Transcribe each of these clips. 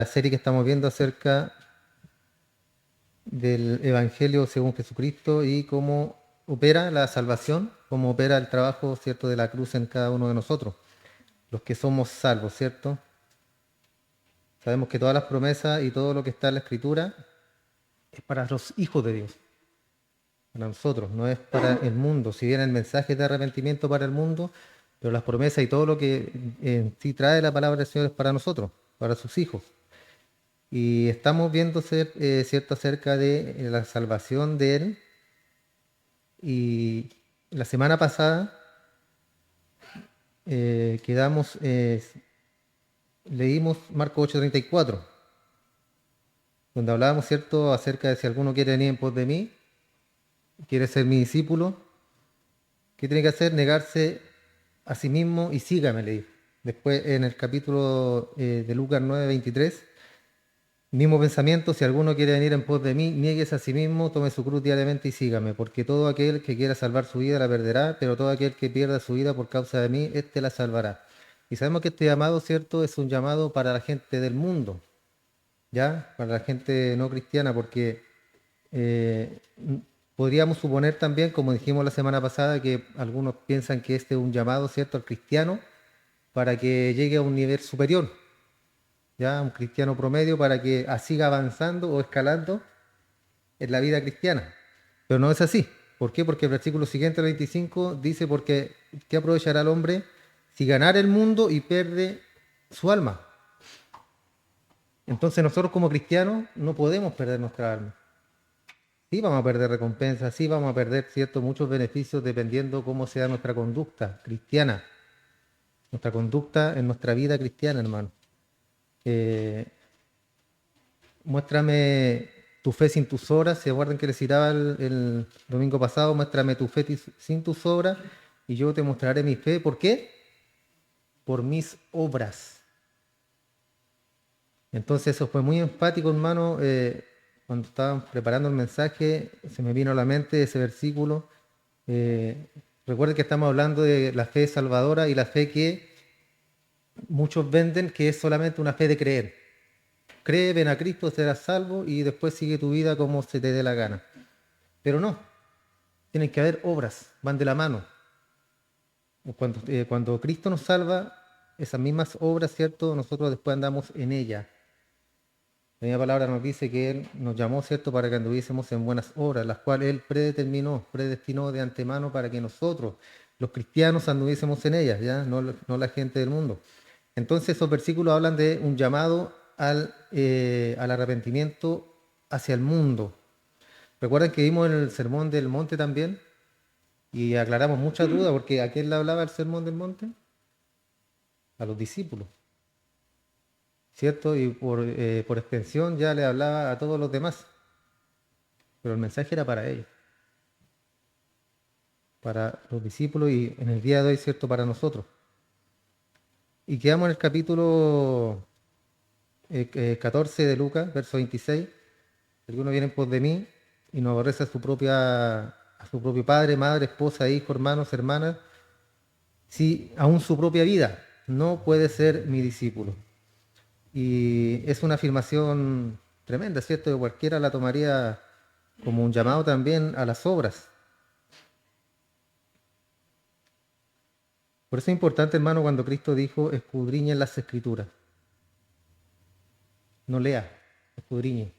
la serie que estamos viendo acerca del Evangelio según Jesucristo y cómo opera la salvación, cómo opera el trabajo, ¿cierto?, de la cruz en cada uno de nosotros, los que somos salvos, ¿cierto? Sabemos que todas las promesas y todo lo que está en la Escritura es para los hijos de Dios, para nosotros, no es para el mundo. Si bien el mensaje es de arrepentimiento para el mundo, pero las promesas y todo lo que en sí trae la palabra del Señor es para nosotros, para sus hijos. Y estamos viendo, cierto, acerca de la salvación de Él. Y la semana pasada leímos Marcos 8:34, donde hablábamos, ¿cierto?, acerca de si alguno quiere venir en pos de mí, quiere ser mi discípulo, ¿qué tiene que hacer? Negarse a sí mismo y sígame, le dijo. Después, en el capítulo de Lucas 9:23, mismo pensamiento: si alguno quiere venir en pos de mí, niéguese a sí mismo, tome su cruz diariamente y sígame, porque todo aquel que quiera salvar su vida la perderá, pero todo aquel que pierda su vida por causa de mí, éste la salvará. Y sabemos que este llamado, ¿cierto?, es un llamado para la gente del mundo, ¿ya? Para la gente no cristiana, porque eh, podríamos suponer también, como dijimos la semana pasada, que algunos piensan que este es un llamado, ¿cierto?, al cristiano para que llegue a un nivel superior, ya, un cristiano promedio, para que siga avanzando o escalando en la vida cristiana. Pero no es así. ¿Por qué? Porque el versículo siguiente, el 25, dice: porque ¿qué aprovechará el hombre si ganara el mundo y pierde su alma? Entonces nosotros como cristianos no podemos perder nuestra alma. Sí vamos a perder recompensas, sí vamos a perder, cierto, muchos beneficios dependiendo cómo sea nuestra conducta cristiana, nuestra conducta en nuestra vida cristiana, hermano. Eh, Muéstrame tu fe sin tus obras. Se acuerdan que les citaba el domingo pasado: muéstrame tu fe sin tus obras y yo te mostraré mi fe. ¿Por qué? Por mis obras. Entonces eso fue muy enfático, hermano. Cuando estaban preparando el mensaje, se me vino a la mente ese versículo. Eh, Recuerden que estamos hablando de la fe salvadora y la fe que muchos venden, que es solamente una fe de creer. Cree, ven a Cristo, serás salvo y después sigue tu vida como se te dé la gana. Pero no, tienen que haber obras, van de la mano. Cuando Cristo nos salva, esas mismas obras, ¿cierto?, nosotros después andamos en ellas. La misma palabra nos dice que Él nos llamó, ¿cierto?, para que anduviésemos en buenas obras, las cuales Él predestinó de antemano para que nosotros, los cristianos, anduviésemos en ellas, ¿ya? No la gente del mundo. Entonces esos versículos hablan de un llamado al arrepentimiento hacia el mundo. Recuerden que vimos en el Sermón del Monte también y aclaramos muchas dudas, porque ¿a quién le hablaba el Sermón del Monte? A los discípulos, ¿cierto? Y por extensión ya le hablaba a todos los demás, pero el mensaje era para ellos, para los discípulos y en el día de hoy, ¿cierto?, para nosotros. Y quedamos en el capítulo 14 de Lucas, verso 26. Alguno viene en pos de mí y no aborrece a su propio padre, madre, esposa, hijo, hermanos, hermanas, si aún su propia vida, no puede ser mi discípulo. Y es una afirmación tremenda, ¿cierto? Que cualquiera la tomaría como un llamado también a las obras. Por eso es importante, hermano, cuando Cristo dijo: escudriñen las Escrituras. No lea, escudriñe.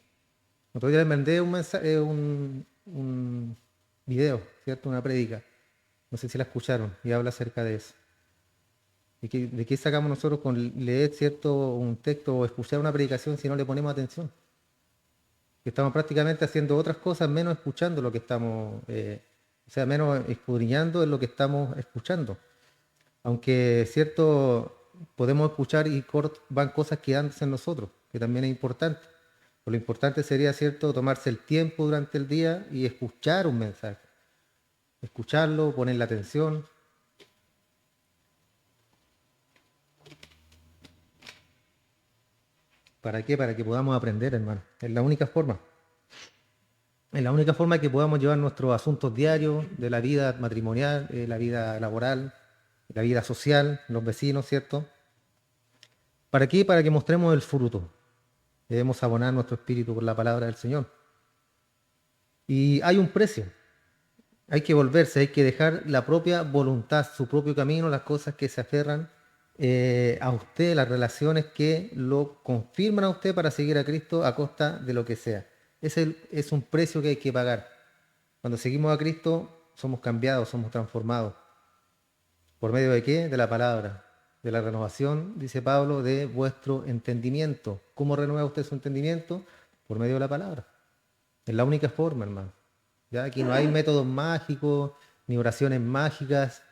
Otro día les mandé un video, ¿cierto? Una prédica. No sé si la escucharon y habla acerca de eso. ¿De qué sacamos nosotros con leer, cierto, un texto o escuchar una predicación si no le ponemos atención? Que estamos prácticamente haciendo otras cosas menos escuchando lo que estamos, o sea, menos escudriñando en lo que estamos escuchando. Aunque, cierto, podemos escuchar y van cosas quedándose en nosotros, que también es importante. Pero lo importante sería, cierto, tomarse el tiempo durante el día y escuchar un mensaje. Escucharlo, ponerle atención. ¿Para qué? Para que podamos aprender, hermano. Es la única forma. Es la única forma que podamos llevar nuestros asuntos diarios de la vida matrimonial, la vida laboral, la vida social, los vecinos, ¿cierto? ¿Para qué? Para que mostremos el fruto. Debemos abonar nuestro espíritu por la palabra del Señor. Y hay un precio. Hay que volverse, hay que dejar la propia voluntad, su propio camino, las cosas que se aferran a usted, las relaciones que lo confirman a usted para seguir a Cristo a costa de lo que sea. Es un precio que hay que pagar. Cuando seguimos a Cristo somos cambiados, somos transformados. ¿Por medio de qué? De la palabra, de la renovación, dice Pablo, de vuestro entendimiento. ¿Cómo renueva usted su entendimiento? Por medio de la palabra. Es la única forma, hermano. ¿Ya? Aquí no hay métodos mágicos, ni oraciones mágicas,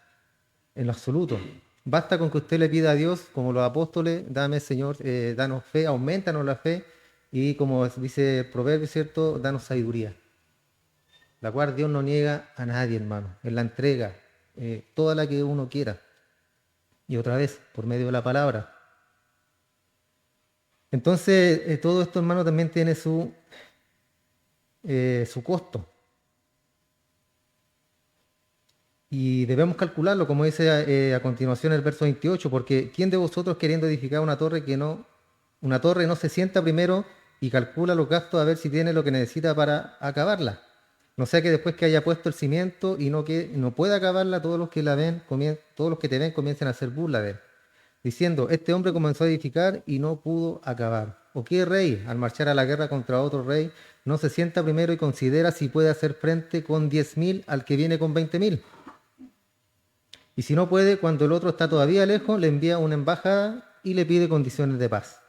en lo absoluto. Basta con que usted le pida a Dios, como los apóstoles, dame Señor, danos fe, aumentanos la fe, y como dice el proverbio, ¿cierto? Danos sabiduría. La cual Dios no niega a nadie, hermano. Él la entrega, toda la que uno quiera. Y otra vez, por medio de la palabra. Entonces, todo esto, hermano, también tiene su costo. Y debemos calcularlo, como dice a continuación el verso 28, porque ¿quién de vosotros queriendo edificar una torre no se sienta primero y calcula los gastos a ver si tiene lo que necesita para acabarla? No sea que después que haya puesto el cimiento y no pueda acabarla, todos los que la ven, todos los que te ven comiencen a hacer burla de él, diciendo, este hombre comenzó a edificar y no pudo acabar. ¿O qué rey, al marchar a la guerra contra otro rey, no se sienta primero y considera si puede hacer frente con 10.000 al que viene con 20.000? Y si no puede, cuando el otro está todavía lejos, le envía una embajada y le pide condiciones de paz.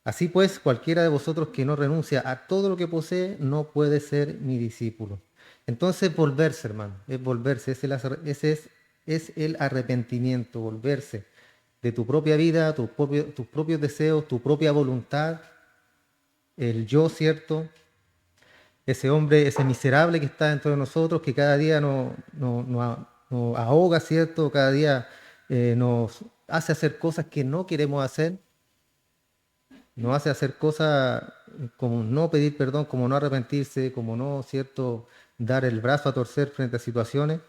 Así pues, cualquiera de vosotros que no renuncia a todo lo que posee, no puede ser mi discípulo. Entonces, volverse, hermano, es volverse, es el arrepentimiento, volverse de tu propia vida, tus propios deseos, tu propia voluntad, el yo, ¿cierto? Ese hombre, ese miserable que está dentro de nosotros, que cada día nos ahoga, ¿cierto? Cada día nos hace hacer cosas que no queremos hacer, nos hace hacer cosas como no pedir perdón, como no arrepentirse, como no, ¿cierto? Dar el brazo a torcer frente a situaciones.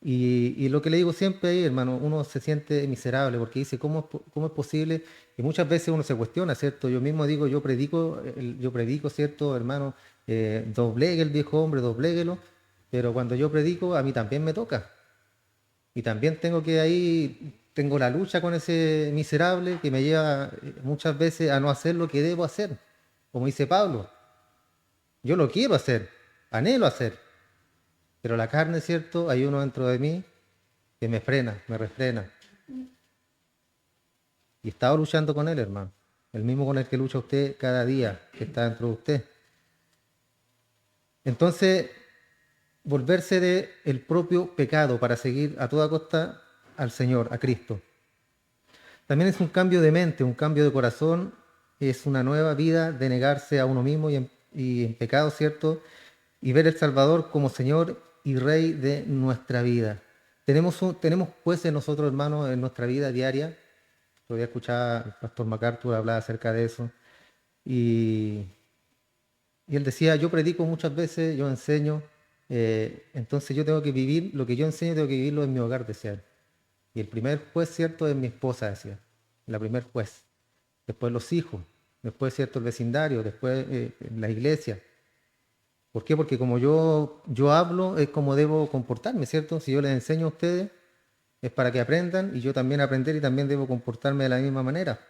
Y lo que le digo siempre ahí, hermano, uno se siente miserable porque dice, ¿cómo es posible? Y muchas veces uno se cuestiona, ¿cierto? Yo mismo digo, yo predico, ¿cierto, hermano? Doblegue el viejo hombre, dobléguelo, pero cuando yo predico, a mí también me toca. Y también tengo la lucha con ese miserable que me lleva muchas veces a no hacer lo que debo hacer. Como dice Pablo, yo lo quiero hacer, anhelo hacer, pero la carne, ¿cierto? Hay uno dentro de mí que me frena, me refrena. Y he estado luchando con él, hermano. El mismo con el que lucha usted cada día que está dentro de usted. Entonces, volverse de el propio pecado para seguir a toda costa al Señor, a Cristo. También es un cambio de mente, un cambio de corazón, es una nueva vida de negarse a uno mismo y en pecado, ¿cierto? Y ver al Salvador como Señor y Rey de nuestra vida. Tenemos pues en nosotros, hermanos, en nuestra vida diaria, todavía escuchaba al pastor MacArthur hablar acerca de eso, y, y él decía, yo predico muchas veces, yo enseño, entonces yo tengo que vivir, lo que yo enseño tengo que vivirlo en mi hogar, decía él. Y el primer juez, cierto, es mi esposa, decía, la primer juez. Después los hijos, después, cierto, el vecindario, después la iglesia. ¿Por qué? Porque como yo hablo, es como debo comportarme, ¿cierto? Si yo les enseño a ustedes, es para que aprendan y yo también aprender y también debo comportarme de la misma manera.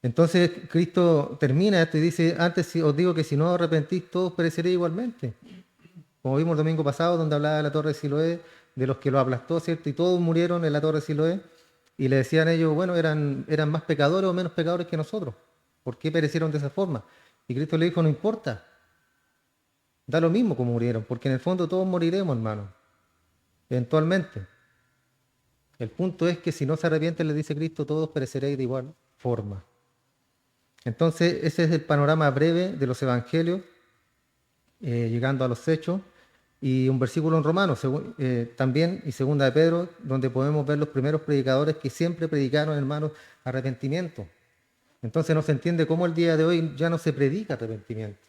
Entonces Cristo termina esto y dice, antes os digo que si no os arrepentís, todos pereceréis igualmente. Como vimos el domingo pasado, donde hablaba de la torre de Siloé, de los que lo aplastó, ¿cierto? Y todos murieron en la torre de Siloé. Y le decían ellos, bueno, eran más pecadores o menos pecadores que nosotros. ¿Por qué perecieron de esa forma? Y Cristo le dijo, no importa, da lo mismo como murieron, porque en el fondo todos moriremos, hermano, eventualmente. El punto es que si no se arrepienten, le dice Cristo, todos pereceréis de igual forma. Entonces, ese es el panorama breve de los evangelios, llegando a los hechos, y un versículo en Romanos también, y segunda de Pedro, donde podemos ver los primeros predicadores que siempre predicaron, hermanos, arrepentimiento. Entonces no se entiende cómo el día de hoy ya no se predica arrepentimiento,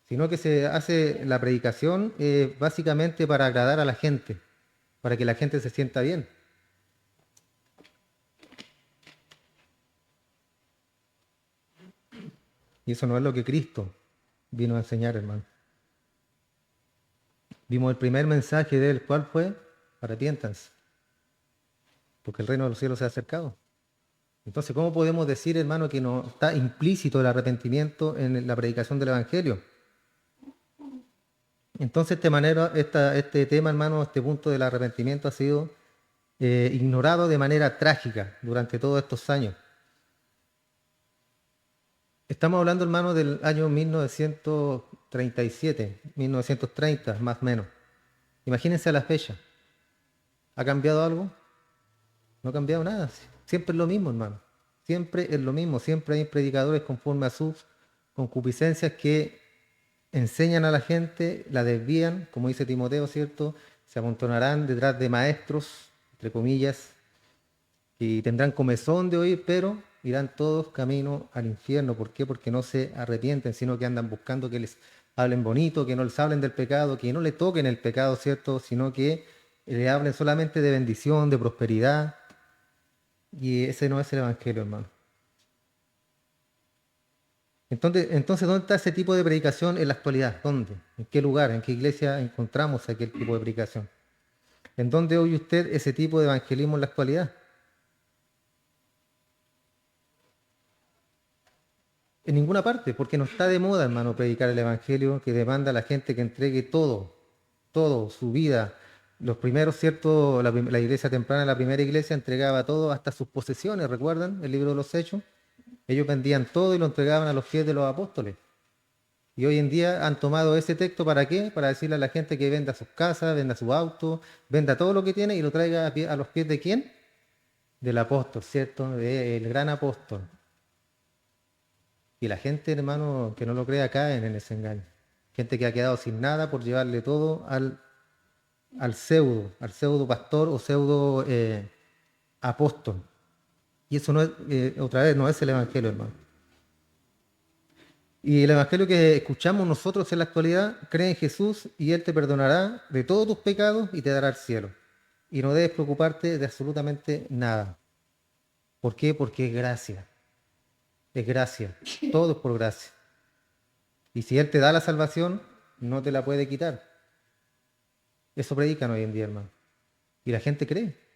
sino que se hace la predicación básicamente para agradar a la gente, para que la gente se sienta bien. Y eso no es lo que Cristo vino a enseñar, hermano. Vimos el primer mensaje de él, ¿cuál fue? Arrepiéntanse, porque el reino de los cielos se ha acercado. Entonces, ¿cómo podemos decir, hermano, que no está implícito el arrepentimiento en la predicación del Evangelio? Entonces, este tema, hermano, este punto del arrepentimiento ha sido ignorado de manera trágica durante todos estos años. Estamos hablando, hermano, del año 1937, 1930, más o menos. Imagínense la fecha. ¿Ha cambiado algo? No ha cambiado nada. Siempre es lo mismo, hermano. Siempre es lo mismo. Siempre hay predicadores conforme a sus concupiscencias que enseñan a la gente, la desvían, como dice Timoteo, ¿cierto? Se amontonarán detrás de maestros, entre comillas, y tendrán comezón de oír, pero irán todos camino al infierno. ¿Por qué? Porque no se arrepienten, sino que andan buscando que les hablen bonito, que no les hablen del pecado, que no le toquen el pecado, ¿cierto? Sino que le hablen solamente de bendición, de prosperidad. Y ese no es el Evangelio, hermano. Entonces, ¿dónde está ese tipo de predicación en la actualidad? ¿Dónde? ¿En qué lugar? ¿En qué iglesia encontramos aquel tipo de predicación? ¿En dónde oye usted ese tipo de evangelismo en la actualidad? En ninguna parte, porque no está de moda, hermano, predicar el evangelio que demanda a la gente que entregue todo, todo, su vida. Los primeros, ¿cierto? La iglesia temprana, la primera iglesia, entregaba todo, hasta sus posesiones, ¿recuerdan el libro de los Hechos? Ellos vendían todo y lo entregaban a los pies de los apóstoles. Y hoy en día han tomado ese texto ¿para qué? Para decirle a la gente que venda sus casas, venda su auto, venda todo lo que tiene y lo traiga a los pies de ¿quién? Del apóstol, ¿cierto? Del gran apóstol. Y la gente, hermano, que no lo crea caen en ese engaño. Gente que ha quedado sin nada por llevarle todo al pseudo pastor o pseudo apóstol. Y eso no es, otra vez, no es el evangelio, hermano. Y el evangelio que escuchamos nosotros en la actualidad, cree en Jesús y Él te perdonará de todos tus pecados y te dará el cielo. Y no debes preocuparte de absolutamente nada. ¿Por qué? Porque es gracia. Es gracia. Todo es por gracia. Y si Él te da la salvación, no te la puede quitar. Eso predican hoy en día, hermano. Y la gente cree.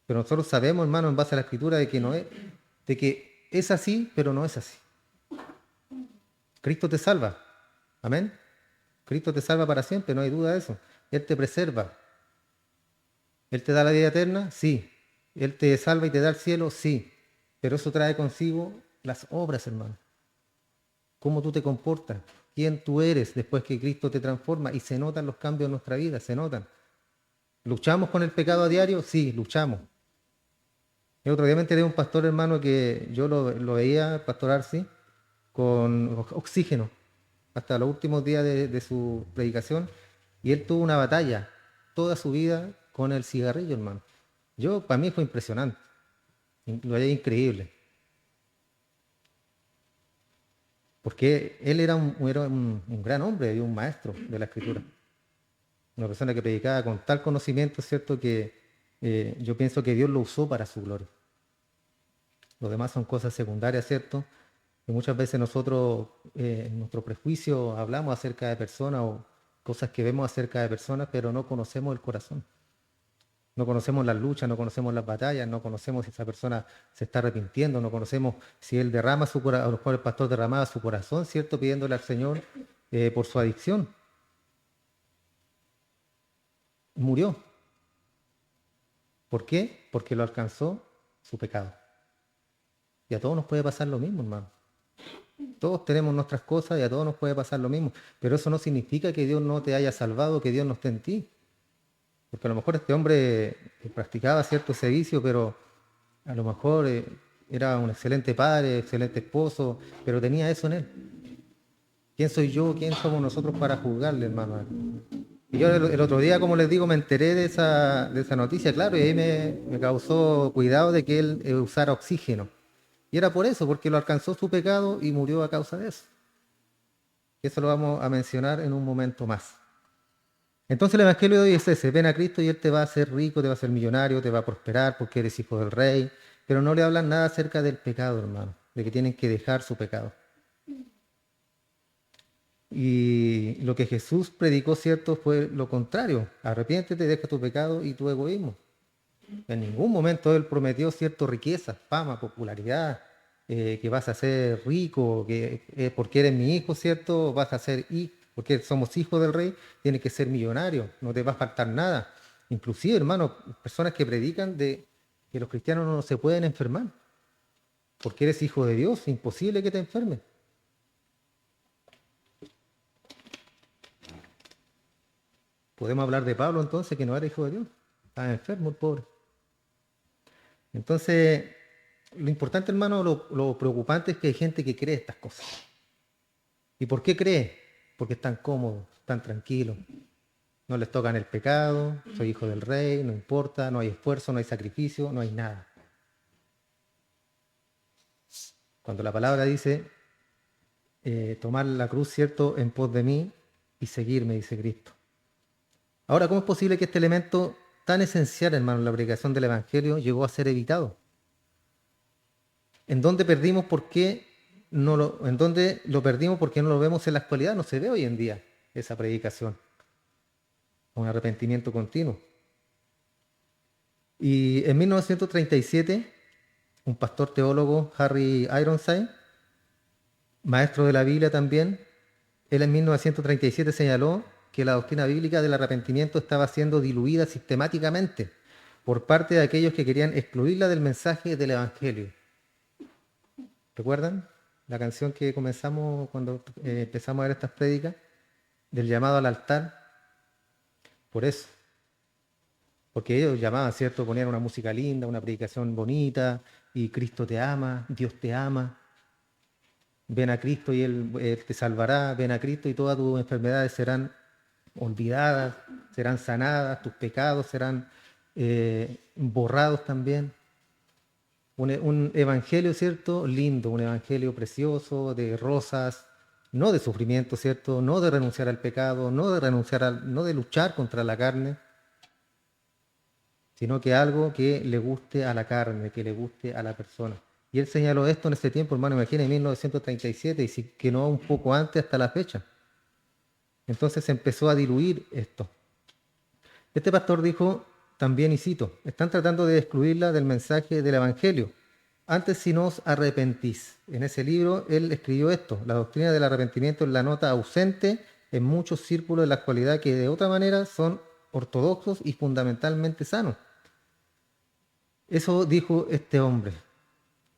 Pero nosotros sabemos, hermano, en base a la Escritura, de que es así, pero no es así. Cristo te salva. Amén. Cristo te salva para siempre, no hay duda de eso. Él te preserva. Él te da la vida eterna, sí. Él te salva y te da el cielo, sí. Pero eso trae consigo las obras, hermano. Cómo tú te comportas, quién tú eres después que Cristo te transforma. Y se notan los cambios en nuestra vida, se notan. ¿Luchamos con el pecado a diario? Sí, luchamos. El otro día me enteré de un pastor, hermano, que yo lo veía, pastor Arci, con oxígeno, hasta los últimos días de su predicación, y él tuvo una batalla toda su vida con el cigarrillo, hermano. Para mí fue impresionante, lo hallé increíble, porque él era un gran hombre y un maestro de la Escritura, una persona que predicaba con tal conocimiento, ¿cierto?, que yo pienso que Dios lo usó para su gloria. Los demás son cosas secundarias, ¿cierto? Y muchas veces nosotros, en nuestro prejuicio, hablamos acerca de personas o cosas que vemos acerca de personas, pero no conocemos el corazón. No conocemos las luchas, no conocemos las batallas, no conocemos si esa persona se está arrepintiendo, no conocemos si él derrama su corazón, a lo mejor el pastor derramaba su corazón, ¿cierto? Pidiéndole al Señor por su adicción. Murió. ¿Por qué? Porque lo alcanzó su pecado. Y a todos nos puede pasar lo mismo, hermano. Todos tenemos nuestras cosas y a todos nos puede pasar lo mismo. Pero eso no significa que Dios no te haya salvado, que Dios no esté en ti. Porque a lo mejor este hombre practicaba cierto ese vicio, pero a lo mejor era un excelente padre, excelente esposo, pero tenía eso en él. ¿Quién soy yo? ¿Quién somos nosotros para juzgarle, hermano? Y yo el otro día, como les digo, me enteré de esa noticia, claro, y ahí me causó cuidado de que él usara oxígeno. Y era por eso, porque lo alcanzó su pecado y murió a causa de eso. Eso lo vamos a mencionar en un momento más. Entonces el Evangelio de hoy es ese: ven a Cristo y Él te va a hacer rico, te va a hacer millonario, te va a prosperar porque eres hijo del rey. Pero no le hablan nada acerca del pecado, hermano. de que tienen que dejar su pecado. Y lo que Jesús predicó, ¿cierto?, fue lo contrario. Arrepiéntete, deja tu pecado y tu egoísmo. En ningún momento Él prometió, ¿cierto?, riqueza, fama, popularidad, que vas a ser rico, que porque eres mi hijo, ¿cierto?, vas a ser hijo, porque somos hijos del rey, tienes que ser millonario, no te va a faltar nada. Inclusive, hermano, personas que predican de que los cristianos no se pueden enfermar, porque eres hijo de Dios, imposible que te enfermes. Podemos hablar de Pablo entonces, que no era hijo de Dios, estaba enfermo el pobre. Entonces, lo importante, hermano, lo preocupante es que hay gente que cree estas cosas. ¿Y por qué cree? Porque están cómodos, están tranquilos. No les tocan el pecado, soy hijo del rey, no importa, no hay esfuerzo, no hay sacrificio, no hay nada. Cuando la palabra dice, tomar la cruz, ¿cierto?, en pos de mí y seguirme, dice Cristo. Ahora, ¿cómo es posible que este elemento tan esencial, hermano, en la predicación del Evangelio llegó a ser evitado? ¿En dónde perdimos? ¿Por qué en dónde lo perdimos? Porque no lo vemos en la actualidad. No se ve hoy en día esa predicación. Un arrepentimiento continuo. Y en 1937, un pastor teólogo, Harry Ironside, maestro de la Biblia también, él en 1937 señaló que la doctrina bíblica del arrepentimiento estaba siendo diluida sistemáticamente por parte de aquellos que querían excluirla del mensaje del Evangelio. ¿Recuerdan la canción que comenzamos cuando empezamos a ver estas prédicas? Del llamado al altar. Por eso. Porque ellos llamaban, ¿cierto? Ponían una música linda, una predicación bonita, y Cristo te ama, Dios te ama. Ven a Cristo y Él te salvará, ven a Cristo y todas tus enfermedades serán olvidadas, serán sanadas, tus pecados serán borrados también. Un evangelio, ¿cierto? Lindo, un evangelio precioso, de rosas, no de sufrimiento, ¿cierto? No de renunciar al pecado, no de luchar contra la carne, sino que algo que le guste a la carne, que le guste a la persona. Y él señaló esto en ese tiempo, hermano, imagínense, en 1937, y si que no un poco antes hasta la fecha. Entonces se empezó a diluir esto. Este pastor dijo también, y cito, están tratando de excluirla del mensaje del Evangelio. Antes si no os arrepentís. En ese libro él escribió esto, la doctrina del arrepentimiento es la nota ausente en muchos círculos de la actualidad que de otra manera son ortodoxos y fundamentalmente sanos. Eso dijo este hombre.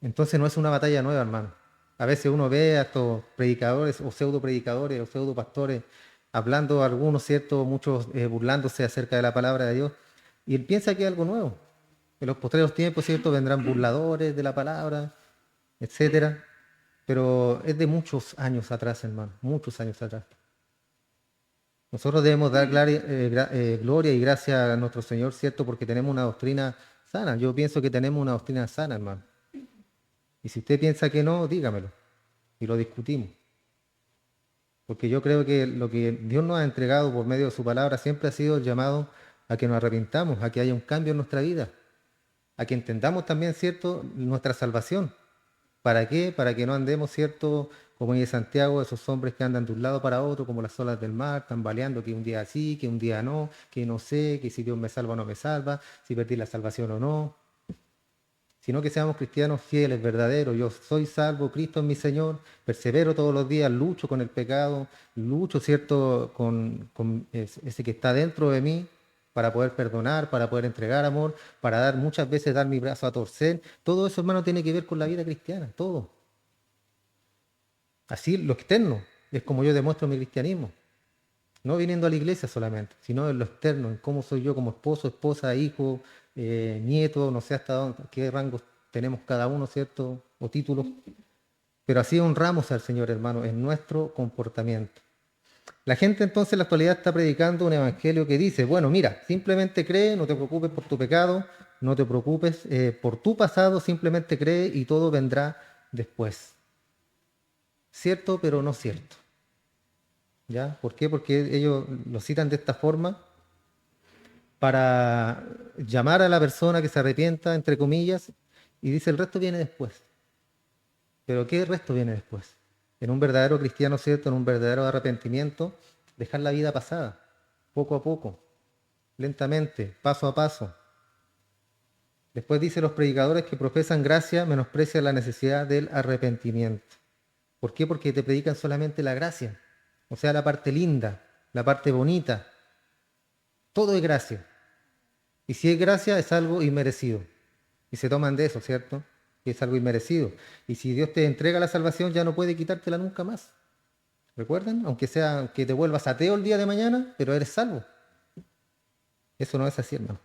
Entonces no es una batalla nueva, hermano. A veces uno ve a estos predicadores o pseudo predicadores o pseudo pastores hablando algunos, ¿cierto? Muchos burlándose acerca de la palabra de Dios. Y él piensa que es algo nuevo. En los postreros tiempos, ¿cierto? Vendrán burladores de la palabra, etcétera. Pero es de muchos años atrás, hermano. Muchos años atrás. Nosotros debemos dar gloria y gracia a nuestro Señor, ¿cierto? Porque tenemos una doctrina sana. Yo pienso que tenemos una doctrina sana, hermano. Y si usted piensa que no, dígamelo. Y lo discutimos. Porque yo creo que lo que Dios nos ha entregado por medio de su palabra siempre ha sido el llamado a que nos arrepintamos, a que haya un cambio en nuestra vida, a que entendamos también, ¿cierto?, nuestra salvación. ¿Para qué? Para que no andemos, ¿cierto?, como dice Santiago, esos hombres que andan de un lado para otro, como las olas del mar, tambaleando que un día sí, que un día no, que no sé, que si Dios me salva o no me salva, si perdí la salvación o no. Sino que seamos cristianos fieles, verdaderos. Yo soy salvo, Cristo es mi Señor, persevero todos los días, lucho con el pecado, lucho, ¿cierto?, con ese que está dentro de mí, para poder perdonar, para poder entregar amor, para dar muchas veces dar mi brazo a torcer. Todo eso, hermano, tiene que ver con la vida cristiana, todo. Así, lo externo es como yo demuestro mi cristianismo. No viniendo a la iglesia solamente, sino en lo externo, en cómo soy yo como esposo, esposa, hijo, nieto, no sé hasta dónde, qué rangos tenemos cada uno, ¿cierto? O títulos. Pero así honramos al Señor, hermano, en nuestro comportamiento. La gente entonces en la actualidad está predicando un evangelio que dice, bueno, mira, simplemente cree, no te preocupes por tu pecado, no te preocupes por tu pasado, simplemente cree y todo vendrá después. Cierto, pero no cierto. ¿Ya? ¿Por qué? Porque ellos lo citan de esta forma para llamar a la persona que se arrepienta, entre comillas, y dice el resto viene después. Pero ¿qué resto viene después? En un verdadero cristiano, ¿cierto? En un verdadero arrepentimiento, dejar la vida pasada, poco a poco, lentamente, paso a paso. Después dice los predicadores que profesan gracia, menosprecian la necesidad del arrepentimiento. ¿Por qué? Porque te predican solamente la gracia, o sea, la parte linda, la parte bonita. Todo es gracia. Y si es gracia, es algo inmerecido. Y se toman de eso, ¿cierto? Que es algo inmerecido. Y si Dios te entrega la salvación, ya no puede quitártela nunca más. ¿Recuerdan? Aunque sea que te vuelvas ateo el día de mañana, pero eres salvo. Eso no es así, hermano.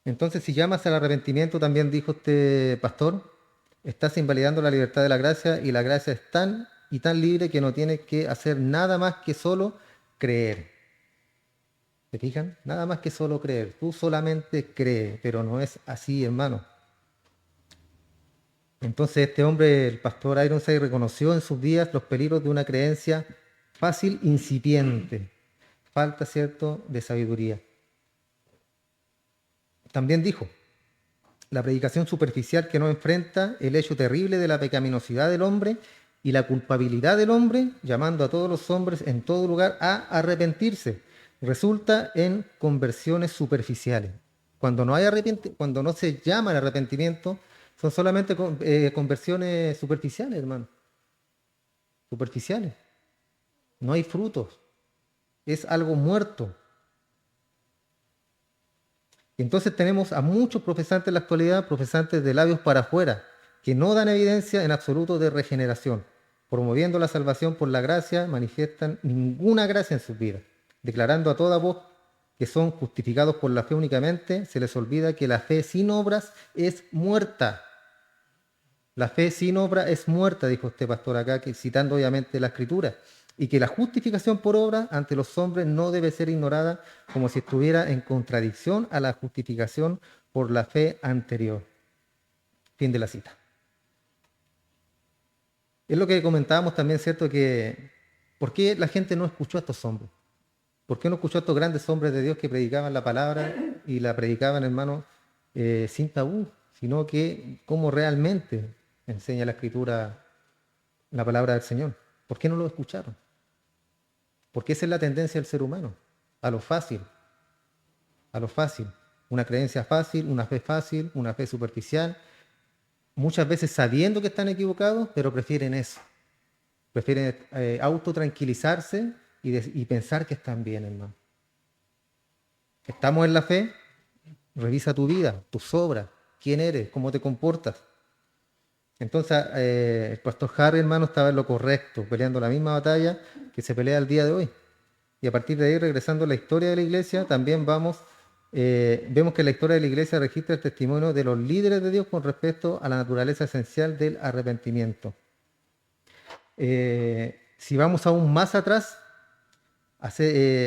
Entonces, si llamas al arrepentimiento, también dijo este pastor, estás invalidando la libertad de la gracia y la gracia es tan y tan libre que no tienes que hacer nada más que solo creer. ¿Se fijan? Nada más que solo creer. Tú solamente crees, pero no es así, hermano. Entonces este hombre, el pastor Ironside, reconoció en sus días los peligros de una creencia fácil, incipiente. Falta, ¿cierto?, de sabiduría. También dijo, la predicación superficial que no enfrenta el hecho terrible de la pecaminosidad del hombre y la culpabilidad del hombre, llamando a todos los hombres en todo lugar a arrepentirse, resulta en conversiones superficiales. Cuando cuando no se llama al arrepentimiento, son solamente conversiones superficiales, hermano. Superficiales. No hay frutos. Es algo muerto. Entonces tenemos a muchos profesantes en la actualidad, profesantes de labios para afuera, que no dan evidencia en absoluto de regeneración. Promoviendo la salvación por la gracia, manifiestan ninguna gracia en sus vidas. Declarando a toda voz que son justificados por la fe únicamente, se les olvida que la fe sin obras es muerta. La fe sin obra es muerta, dijo este pastor acá, citando obviamente la Escritura, y que la justificación por obra ante los hombres no debe ser ignorada como si estuviera en contradicción a la justificación por la fe anterior. Fin de la cita. Es lo que comentábamos también, ¿cierto? Que ¿por qué la gente no escuchó a estos hombres? ¿Por qué no escuchó a estos grandes hombres de Dios que predicaban la palabra y la predicaban, hermano, sin tabú, sino que cómo realmente enseña la Escritura la palabra del Señor? ¿Por qué no lo escucharon? Porque esa es la tendencia del ser humano, a lo fácil, a lo fácil. Una creencia fácil, una fe superficial, muchas veces sabiendo que están equivocados, pero prefieren eso. Prefieren autotranquilizarse y pensar que están bien, hermano. Estamos en la fe, revisa tu vida, tus obras, quién eres, cómo te comportas. Entonces, el pastor Harry, hermano, estaba en lo correcto, peleando la misma batalla que se pelea el día de hoy. Y a partir de ahí, regresando a la historia de la iglesia, también vemos que la historia de la iglesia registra el testimonio de los líderes de Dios con respecto a la naturaleza esencial del arrepentimiento. Si vamos aún más atrás,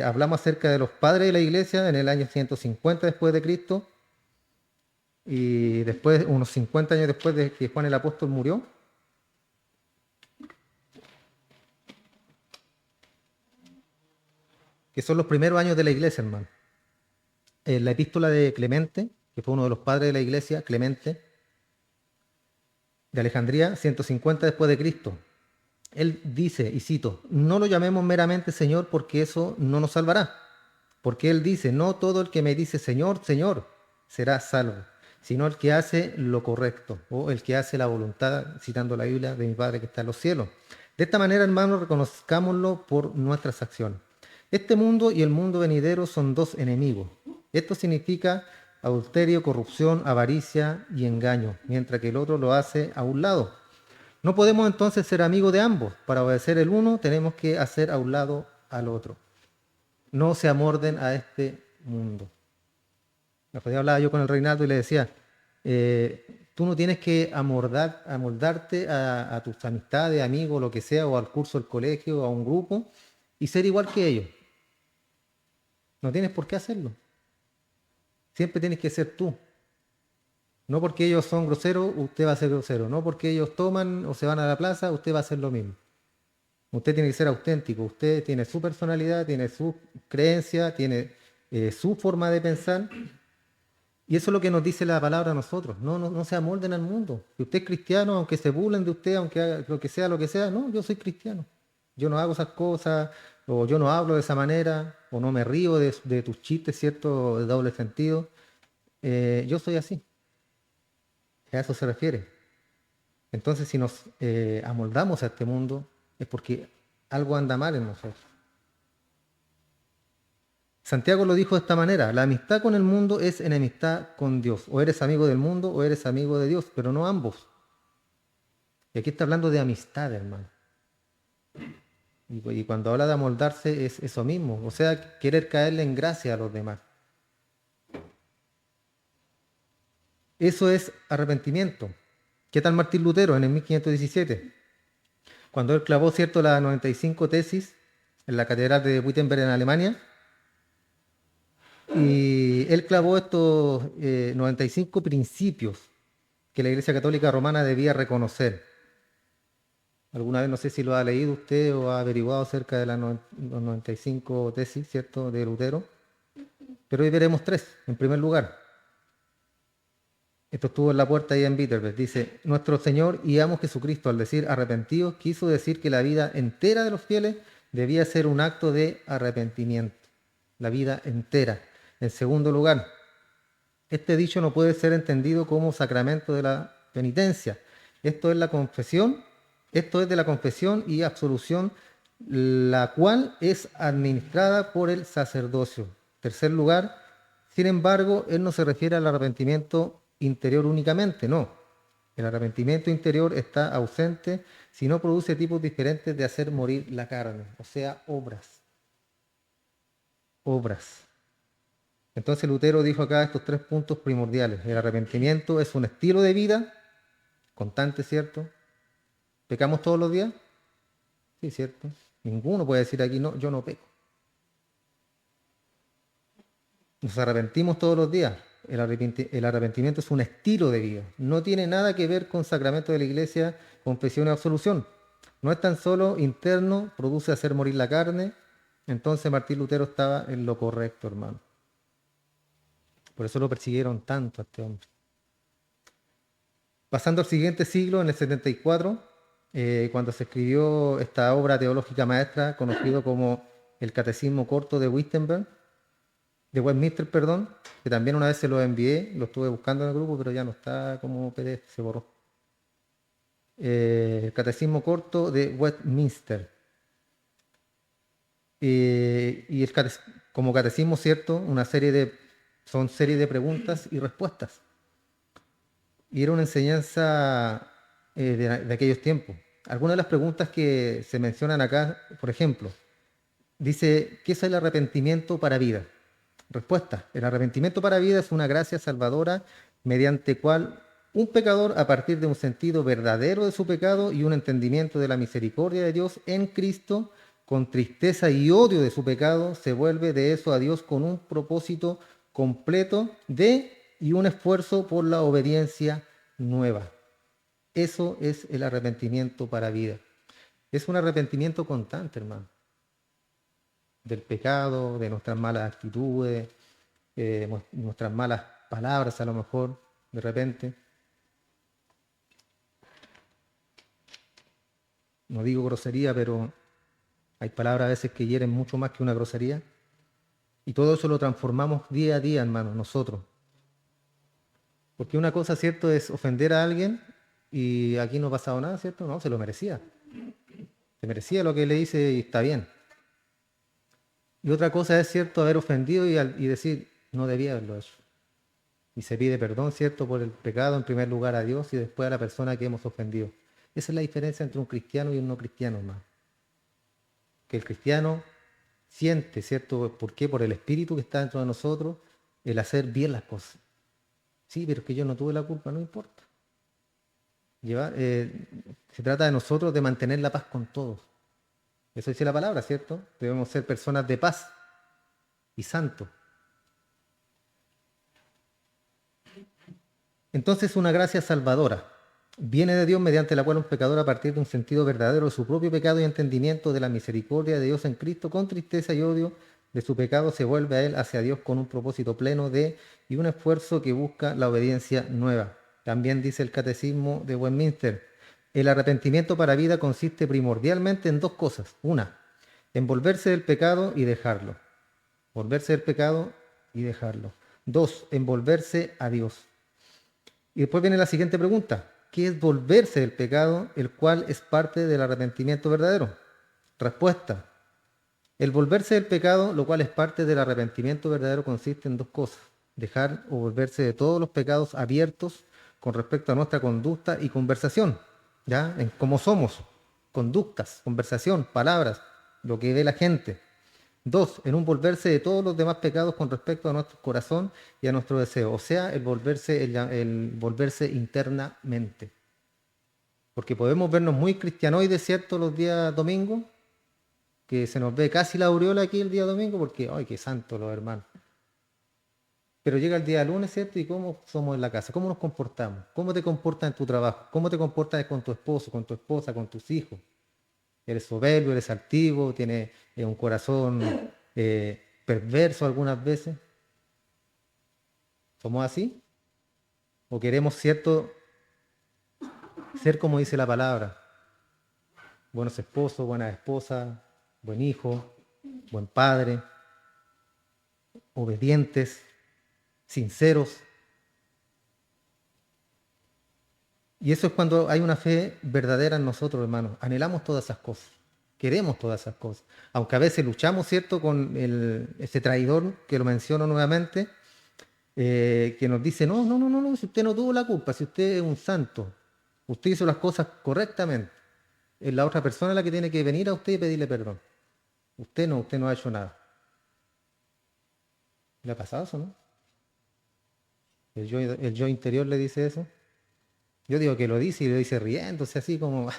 hablamos acerca de los padres de la iglesia en el año 150 después de Cristo, y después, unos 50 años después de que Juan el Apóstol murió. Que son los primeros años de la iglesia, hermano. La epístola de Clemente, que fue uno de los padres de la iglesia, Clemente, de Alejandría, 150 después de Cristo. Él dice, y cito, no lo llamemos meramente Señor porque eso no nos salvará. Porque Él dice, no todo el que me dice Señor, Señor, será salvo, sino el que hace lo correcto, o el que hace la voluntad, citando la Biblia, de mi Padre que está en los cielos. De esta manera, hermanos, reconozcámoslo por nuestras acciones. Este mundo y el mundo venidero son dos enemigos. Esto significa adulterio, corrupción, avaricia y engaño, mientras que el otro lo hace a un lado. No podemos entonces ser amigos de ambos. Para obedecer el uno tenemos que hacer a un lado al otro. No se amorden a este mundo. La otro día hablaba yo con el Reinaldo y le decía, tú no tienes que amoldarte a tus amistades, amigos, lo que sea, o al curso del colegio, o a un grupo, y ser igual que ellos. No tienes por qué hacerlo. Siempre tienes que ser tú. No porque ellos son groseros, usted va a ser grosero. No porque ellos toman o se van a la plaza, usted va a hacer lo mismo. Usted tiene que ser auténtico. Usted tiene su personalidad, tiene su creencia, tiene su forma de pensar. Y eso es lo que nos dice la palabra a nosotros. No se amolden al mundo. Si usted es cristiano, aunque se burlen de usted, aunque haga lo que sea, no, yo soy cristiano. Yo no hago esas cosas, o yo no hablo de esa manera, o no me río de tus chistes, ¿cierto? De doble sentido. Yo soy así. A eso se refiere. Entonces, si nos amoldamos a este mundo, es porque algo anda mal en nosotros. Santiago lo dijo de esta manera: la amistad con el mundo es enemistad con Dios. O eres amigo del mundo o eres amigo de Dios, pero no ambos. Y aquí está hablando de amistad, hermano. Y cuando habla de amoldarse es eso mismo, o sea, querer caerle en gracia a los demás. Eso es arrepentimiento. ¿Qué tal Martín Lutero en el 1517? Cuando él clavó, ¿cierto?, las 95 tesis en la catedral de Wittenberg en Alemania, y él clavó estos 95 principios que la Iglesia Católica Romana debía reconocer. Alguna vez, no sé si lo ha leído usted o ha averiguado acerca de las 95 tesis, ¿cierto?, de Lutero, pero hoy veremos tres. En primer lugar, esto estuvo en la puerta ahí en Wittenberg, dice: nuestro Señor y amo Jesucristo, al decir arrepentidos, quiso decir que la vida entera de los fieles debía ser un acto de arrepentimiento. La vida entera. En segundo lugar, este dicho no puede ser entendido como sacramento de la penitencia. Esto es de la confesión y absolución, la cual es administrada por el sacerdocio. Tercer lugar, sin embargo, él no se refiere al arrepentimiento interior únicamente, no. El arrepentimiento interior está ausente si no produce tipos diferentes de hacer morir la carne, o sea, obras. Obras. Entonces Lutero dijo acá estos tres puntos primordiales. El arrepentimiento es un estilo de vida constante, ¿cierto? ¿Pecamos todos los días? Sí, ¿cierto? Ninguno puede decir aquí: no, yo no peco. Nos arrepentimos todos los días. El arrepentimiento es un estilo de vida. No tiene nada que ver con sacramento de la iglesia, confesión y absolución. No es tan solo interno, produce hacer morir la carne. Entonces Martín Lutero estaba en lo correcto, hermano. Por eso lo persiguieron tanto a este hombre. Pasando al siguiente siglo, en el 74, cuando se escribió esta obra teológica maestra, conocido como el Catecismo Corto de Westminster, perdón, que también una vez se lo envié, lo estuve buscando en el grupo, pero ya no está como PDF, se borró. El Catecismo Corto de Westminster. Y como catecismo, ¿cierto?, son serie de preguntas y respuestas. Y era una enseñanza de aquellos tiempos. Algunas de las preguntas que se mencionan acá, por ejemplo, dice: ¿qué es el arrepentimiento para vida? Respuesta: el arrepentimiento para vida es una gracia salvadora mediante cual un pecador, a partir de un sentido verdadero de su pecado y un entendimiento de la misericordia de Dios en Cristo, con tristeza y odio de su pecado, se vuelve de eso a Dios con un propósito completo y un esfuerzo por la obediencia nueva. Eso es el arrepentimiento para vida. Es un arrepentimiento constante, hermano, del pecado, de nuestras malas actitudes, nuestras malas palabras, a lo mejor, de repente. No digo grosería, pero hay palabras a veces que hieren mucho más que una grosería. Y todo eso lo transformamos día a día, hermano, nosotros. Porque una cosa, ¿cierto?, es ofender a alguien y aquí no ha pasado nada, ¿cierto? No, se lo merecía. Se merecía lo que le hice y está bien. Y otra cosa es, ¿cierto?, haber ofendido y decir: no debía haberlo hecho. Y se pide perdón, ¿cierto?, por el pecado, en primer lugar a Dios y después a la persona que hemos ofendido. Esa es la diferencia entre un cristiano y un no cristiano, hermano. Que el cristiano siente, ¿cierto? ¿Por qué? Por el espíritu que está dentro de nosotros, el hacer bien las cosas. Sí, pero es que yo no tuve la culpa, no importa. Se trata de nosotros de mantener la paz con todos. Eso dice la palabra, ¿cierto? Debemos ser personas de paz y santos. Entonces, una gracia salvadora viene de Dios, mediante la cual un pecador, a partir de un sentido verdadero de su propio pecado y entendimiento de la misericordia de Dios en Cristo, con tristeza y odio de su pecado, se vuelve a Él, hacia Dios, con un propósito pleno y un esfuerzo que busca la obediencia nueva. También dice el Catecismo de Westminster: el arrepentimiento para vida consiste primordialmente en dos cosas. Una, en volverse del pecado y dejarlo. Volverse del pecado y dejarlo. Dos, en volverse a Dios. Y después viene la siguiente pregunta: ¿qué es volverse del pecado, el cual es parte del arrepentimiento verdadero? Respuesta: el volverse del pecado, lo cual es parte del arrepentimiento verdadero, consiste en dos cosas: dejar o volverse de todos los pecados abiertos con respecto a nuestra conducta y conversación, ¿ya? En cómo somos, conductas, conversación, palabras, lo que ve la gente. Dos, en un volverse de todos los demás pecados con respecto a nuestro corazón y a nuestro deseo, o sea, el volverse internamente. Porque podemos vernos muy cristianoides, ¿cierto?, los días domingos, que se nos ve casi la aureola aquí el día domingo, porque, ¡ay, qué santo los hermanos! Pero llega el día lunes, ¿cierto? ¿Y cómo somos en la casa? ¿Cómo nos comportamos? ¿Cómo te comportas en tu trabajo? ¿Cómo te comportas con tu esposo, con tu esposa, con tus hijos? ¿Eres soberbio, eres altivo, tienes un corazón perverso algunas veces? ¿Somos así? ¿O queremos, cierto, ser como dice la palabra? Buenos esposos, buenas esposas, buen hijo, buen padre, obedientes, sinceros. Y eso es cuando hay una fe verdadera en nosotros, hermanos. Anhelamos todas esas cosas. Queremos todas esas cosas. Aunque a veces luchamos, ¿cierto?, con ese traidor que lo menciono nuevamente, que nos dice: no, no, no, no, no, si usted no tuvo la culpa, si usted es un santo, usted hizo las cosas correctamente. Es la otra persona la que tiene que venir a usted y pedirle perdón. Usted no ha hecho nada. ¿Le ha pasado eso, no? El yo interior le dice eso. Yo digo que lo dice y lo dice riéndose, así como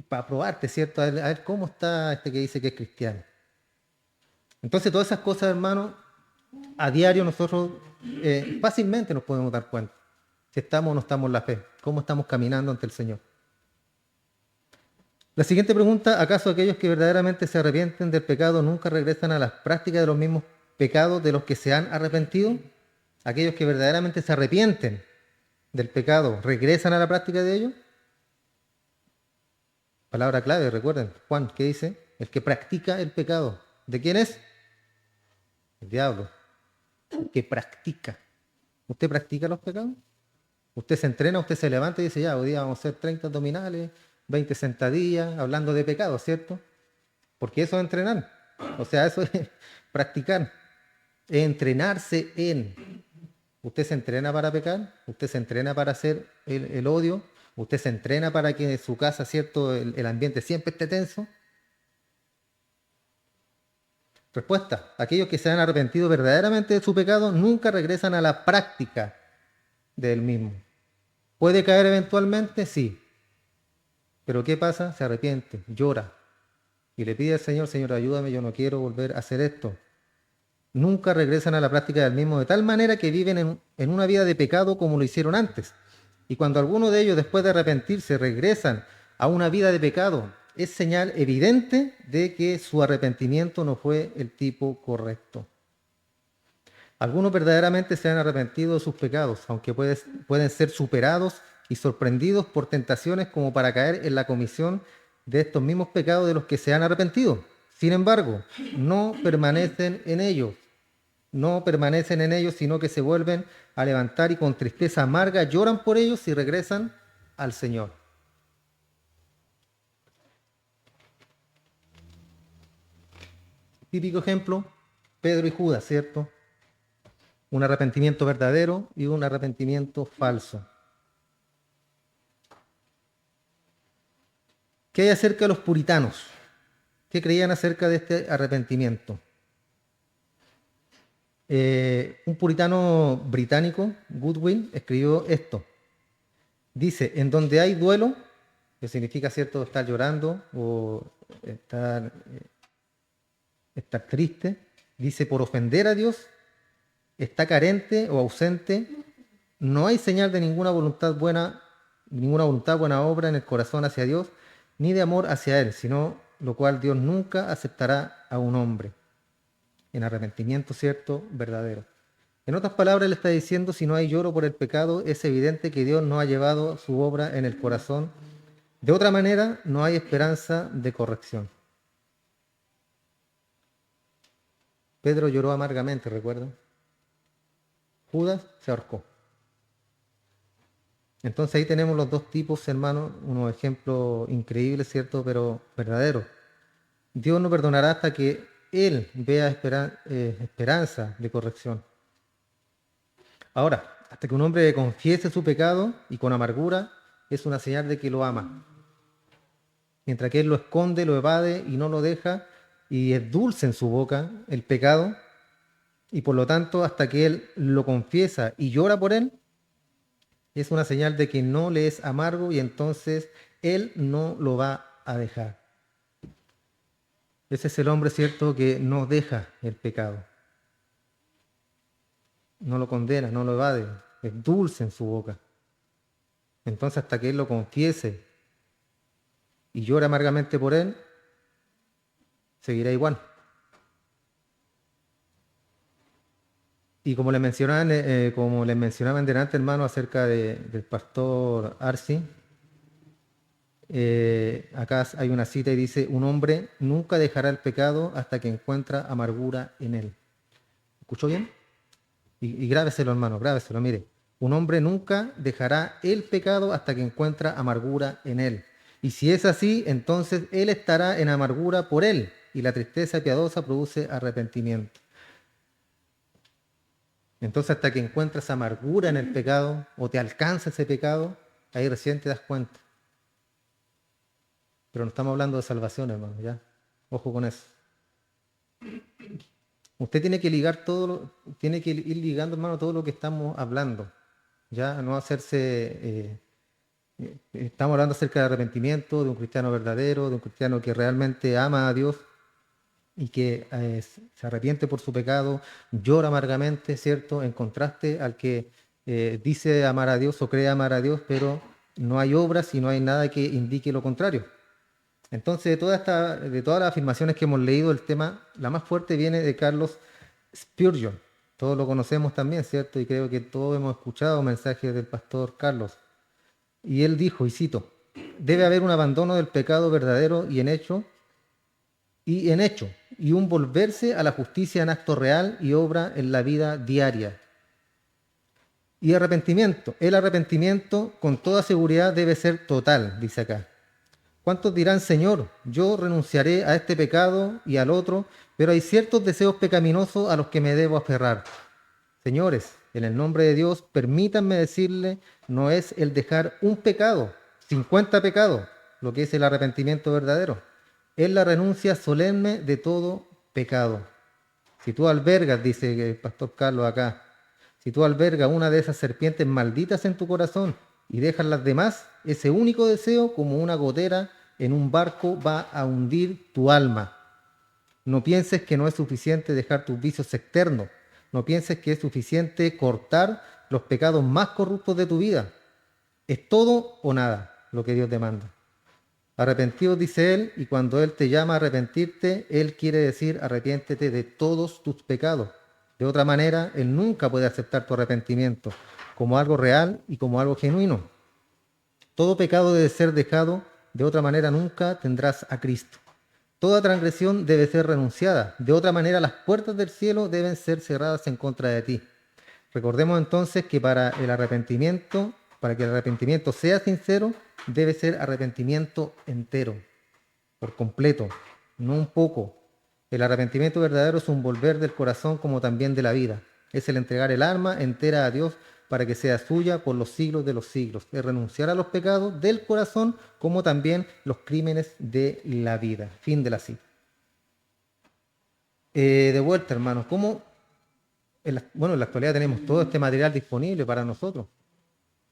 para probarte, ¿cierto? A ver cómo está este que dice que es cristiano. Entonces, todas esas cosas, hermano, a diario nosotros fácilmente nos podemos dar cuenta si estamos o no estamos en la fe, cómo estamos caminando ante el Señor. La siguiente pregunta: ¿acaso aquellos que verdaderamente se arrepienten del pecado nunca regresan a las prácticas de los mismos pecados de los que se han arrepentido? ¿Aquellos que verdaderamente se arrepienten del pecado regresan a la práctica de ello? Palabra clave, recuerden, Juan, ¿qué dice? El que practica el pecado. ¿De quién es? El diablo. El que practica. ¿Usted practica los pecados? Usted se entrena, usted se levanta y dice: ya, hoy día vamos a hacer 30 abdominales, 20 sentadillas, hablando de pecado, ¿cierto? Porque eso es entrenar. O sea, eso es practicar. Es entrenarse en. Usted se entrena para pecar, usted se entrena para hacer el odio, usted se entrena para que en su casa, ¿cierto?, el ambiente siempre esté tenso. Respuesta: aquellos que se han arrepentido verdaderamente de su pecado nunca regresan a la práctica del mismo. ¿Puede caer eventualmente? Sí. Pero ¿qué pasa? Se arrepiente, llora y le pide al Señor: Señor, ayúdame, yo no quiero volver a hacer esto. Nunca regresan a la práctica del mismo, de tal manera que viven en una vida de pecado como lo hicieron antes. Y cuando alguno de ellos, después de arrepentirse, regresan a una vida de pecado, es señal evidente de que su arrepentimiento no fue el tipo correcto. Algunos verdaderamente se han arrepentido de sus pecados, aunque pueden ser superados y sorprendidos por tentaciones como para caer en la comisión de estos mismos pecados de los que se han arrepentido. Sin embargo, no permanecen en ellos, sino que se vuelven a levantar y con tristeza amarga lloran por ellos y regresan al Señor. Típico ejemplo: Pedro y Judas, ¿cierto? Un arrepentimiento verdadero y un arrepentimiento falso. ¿Qué hay acerca de los puritanos? ¿Qué creían acerca de este arrepentimiento? Un puritano británico, Goodwin, escribió esto. Dice: en donde hay duelo, que significa, ¿cierto?, estar llorando o estar triste, dice: por ofender a Dios, está carente o ausente, no hay señal de ninguna voluntad buena obra en el corazón hacia Dios, ni de amor hacia Él, sino lo cual Dios nunca aceptará a un hombre. en arrepentimiento, ¿cierto? Verdadero. En otras palabras, le está diciendo, si no hay lloro por el pecado, es evidente que Dios no ha llevado su obra en el corazón. De otra manera, no hay esperanza de corrección. Pedro lloró amargamente, ¿recuerdan? Judas se ahorcó. Entonces ahí tenemos los dos tipos, hermanos, unos ejemplos increíbles, ¿cierto? Pero verdaderos. Dios no perdonará hasta que Él vea esperanza de corrección. Ahora, hasta que un hombre confiese su pecado y con amargura, es una señal de que lo ama. Mientras que Él lo esconde, lo evade y no lo deja, y es dulce en su boca el pecado, y por lo tanto, hasta que Él lo confiesa y llora por Él, es una señal de que no le es amargo y entonces Él no lo va a dejar. Ese es el hombre, ¿cierto?, que no deja el pecado. No lo condena, no lo evade. Es dulce en su boca. Entonces, hasta que Él lo confiese y llore amargamente por Él, seguirá igual. Y como les mencionaban delante, hermano, acerca del pastor Arci, acá hay una cita y dice, un hombre nunca dejará el pecado hasta que encuentra amargura en él. ¿Escuchó bien? Y grábeselo, hermano, grábeselo, mire. Un hombre nunca dejará el pecado hasta que encuentra amargura en él. Y si es así, entonces él estará en amargura por él, y la tristeza piadosa produce arrepentimiento. Entonces, hasta que encuentras amargura en el pecado o te alcanza ese pecado, ahí recién te das cuenta. Pero no estamos hablando de salvación, hermano, ¿ya? Ojo con eso. Usted tiene que ligar tiene que ir ligando, hermano, todo lo que estamos hablando. Ya no hacerse. Estamos hablando acerca de arrepentimiento, de un cristiano verdadero, de un cristiano que realmente ama a Dios y que se arrepiente por su pecado, llora amargamente, ¿cierto? En contraste al que dice amar a Dios o cree amar a Dios, pero no hay obras y no hay nada que indique lo contrario. Entonces, de todas las afirmaciones que hemos leído, el tema, la más fuerte viene de Carlos Spurgeon. Todos lo conocemos también, ¿cierto? Y creo que todos hemos escuchado mensajes del pastor Carlos. Y él dijo, y cito, debe haber un abandono del pecado verdadero y en hecho, y un volverse a la justicia en acto real y obra en la vida diaria. Y arrepentimiento. El arrepentimiento con toda seguridad debe ser total, dice acá. ¿Cuántos dirán, Señor, yo renunciaré a este pecado y al otro, pero hay ciertos deseos pecaminosos a los que me debo aferrar? Señores, en el nombre de Dios, permítanme decirle, no es el dejar un pecado, 50 pecados, lo que es el arrepentimiento verdadero. Es la renuncia solemne de todo pecado. Si tú albergas, dice el pastor Carlos acá, si tú albergas una de esas serpientes malditas en tu corazón y dejas las demás, ese único deseo, como una gotera en un barco, va a hundir tu alma. No pienses que no es suficiente dejar tus vicios externos. No pienses que es suficiente cortar los pecados más corruptos de tu vida. Es todo o nada lo que Dios demanda. Arrepentidos, dice Él, y cuando Él te llama a arrepentirte, Él quiere decir arrepiéntete de todos tus pecados. De otra manera, Él nunca puede aceptar tu arrepentimiento como algo real y como algo genuino. Todo pecado debe ser dejado, de otra manera nunca tendrás a Cristo. Toda transgresión debe ser renunciada, de otra manera las puertas del cielo deben ser cerradas en contra de ti. Recordemos entonces que para que el arrepentimiento sea sincero, debe ser arrepentimiento entero, por completo, no un poco. El arrepentimiento verdadero es un volver del corazón como también de la vida. Es el entregar el alma entera a Dios para que sea suya por los siglos de los siglos. Es renunciar a los pecados del corazón como también los crímenes de la vida. Fin de la cita. De vuelta, hermanos, ¿cómo? En la actualidad tenemos todo este material disponible para nosotros.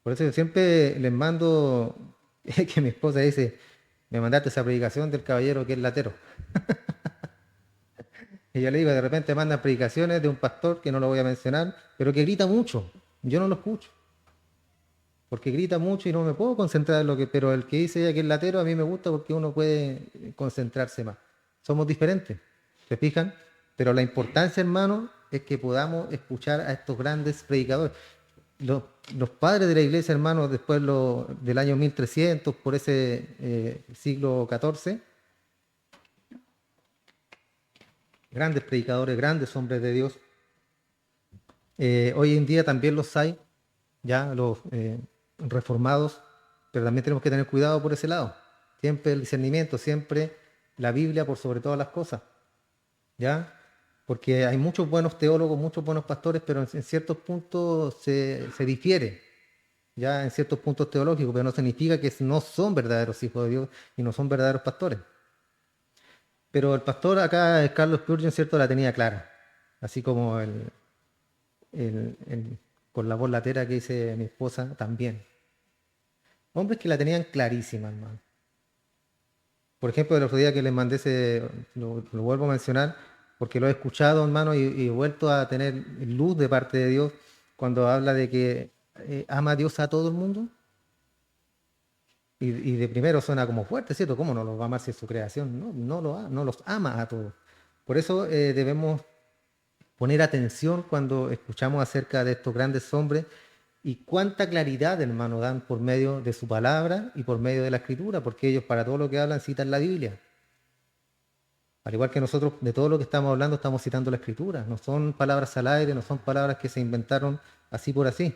Por eso yo siempre les mando, que mi esposa dice, me mandaste esa predicación del caballero que es latero. Y yo le digo, de repente mandan predicaciones de un pastor, que no lo voy a mencionar, pero que grita mucho. Yo no lo escucho. Porque grita mucho y no me puedo concentrar en lo que... Pero el que dice ella que es latero, a mí me gusta porque uno puede concentrarse más. Somos diferentes. ¿Se fijan? Pero la importancia, hermano, es que podamos escuchar a estos grandes predicadores. Los padres de la iglesia, hermano, después del año 1300, por ese siglo XIV, grandes predicadores, grandes hombres de Dios. Hoy en día también los hay, ya los reformados, pero también tenemos que tener cuidado por ese lado. Siempre el discernimiento, siempre la Biblia por sobre todas las cosas, ¿ya? Porque hay muchos buenos teólogos, muchos buenos pastores, pero en ciertos puntos se difiere, ya en ciertos puntos teológicos, pero no significa que no son verdaderos hijos de Dios y no son verdaderos pastores. Pero el pastor acá, Carlos Spurgeon, cierto, la tenía clara, así como con la voz latera que dice mi esposa también. Hombres que la tenían clarísima, hermano. Por ejemplo, el otro día que les mandé lo vuelvo a mencionar, porque lo he escuchado, hermano, y he vuelto a tener luz de parte de Dios cuando habla de que ama a Dios a todo el mundo. Y de primero suena como fuerte, ¿cierto? ¿Cómo no los va a amar si es su creación? No los ama a todos. Por eso debemos poner atención cuando escuchamos acerca de estos grandes hombres y cuánta claridad, hermano, dan por medio de su palabra y por medio de la escritura, porque ellos para todo lo que hablan citan la Biblia. Al igual que nosotros, de todo lo que estamos hablando, estamos citando la escritura. No son palabras al aire, no son palabras que se inventaron así por así.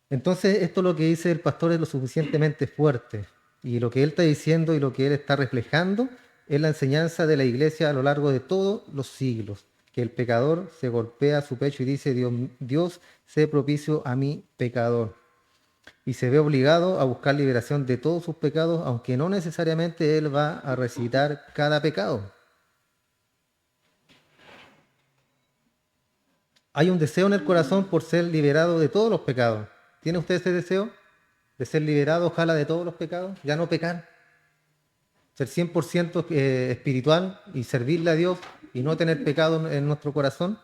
Entonces, esto lo que dice el pastor es lo suficientemente fuerte. Y lo que él está diciendo y lo que él está reflejando es la enseñanza de la iglesia a lo largo de todos los siglos. Que el pecador se golpea su pecho y dice, Dios, sé propicio a mi pecador. Y se ve obligado a buscar liberación de todos sus pecados, aunque no necesariamente él va a recitar cada pecado. Hay un deseo en el corazón por ser liberado de todos los pecados. ¿Tiene usted ese deseo de ser liberado, ojalá, de todos los pecados? Ya no pecar. Ser 100% espiritual y servirle a Dios y no tener pecado en nuestro corazón.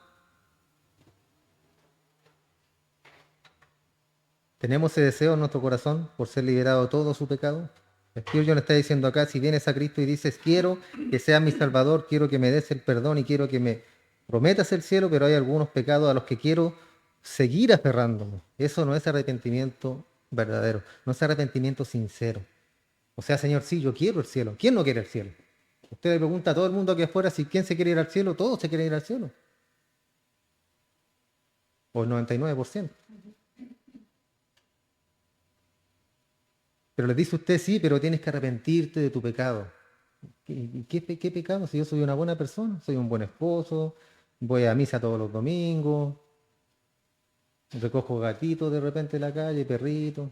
¿Tenemos ese deseo en nuestro corazón por ser liberado de todo su pecado? Spurgeon está diciendo acá, si vienes a Cristo y dices, quiero que seas mi Salvador, quiero que me des el perdón y quiero que me prometas el cielo, pero hay algunos pecados a los que quiero seguir aferrándome. Eso no es arrepentimiento verdadero, no es arrepentimiento sincero. O sea, Señor, sí, yo quiero el cielo. ¿Quién no quiere el cielo? Usted le pregunta a todo el mundo aquí afuera si quién se quiere ir al cielo, todos se quieren ir al cielo. O el 99%. Pero le dice usted, sí, pero tienes que arrepentirte de tu pecado. ¿Qué pecado? Si yo soy una buena persona, soy un buen esposo, voy a misa todos los domingos, recojo gatitos de repente en la calle, perritos,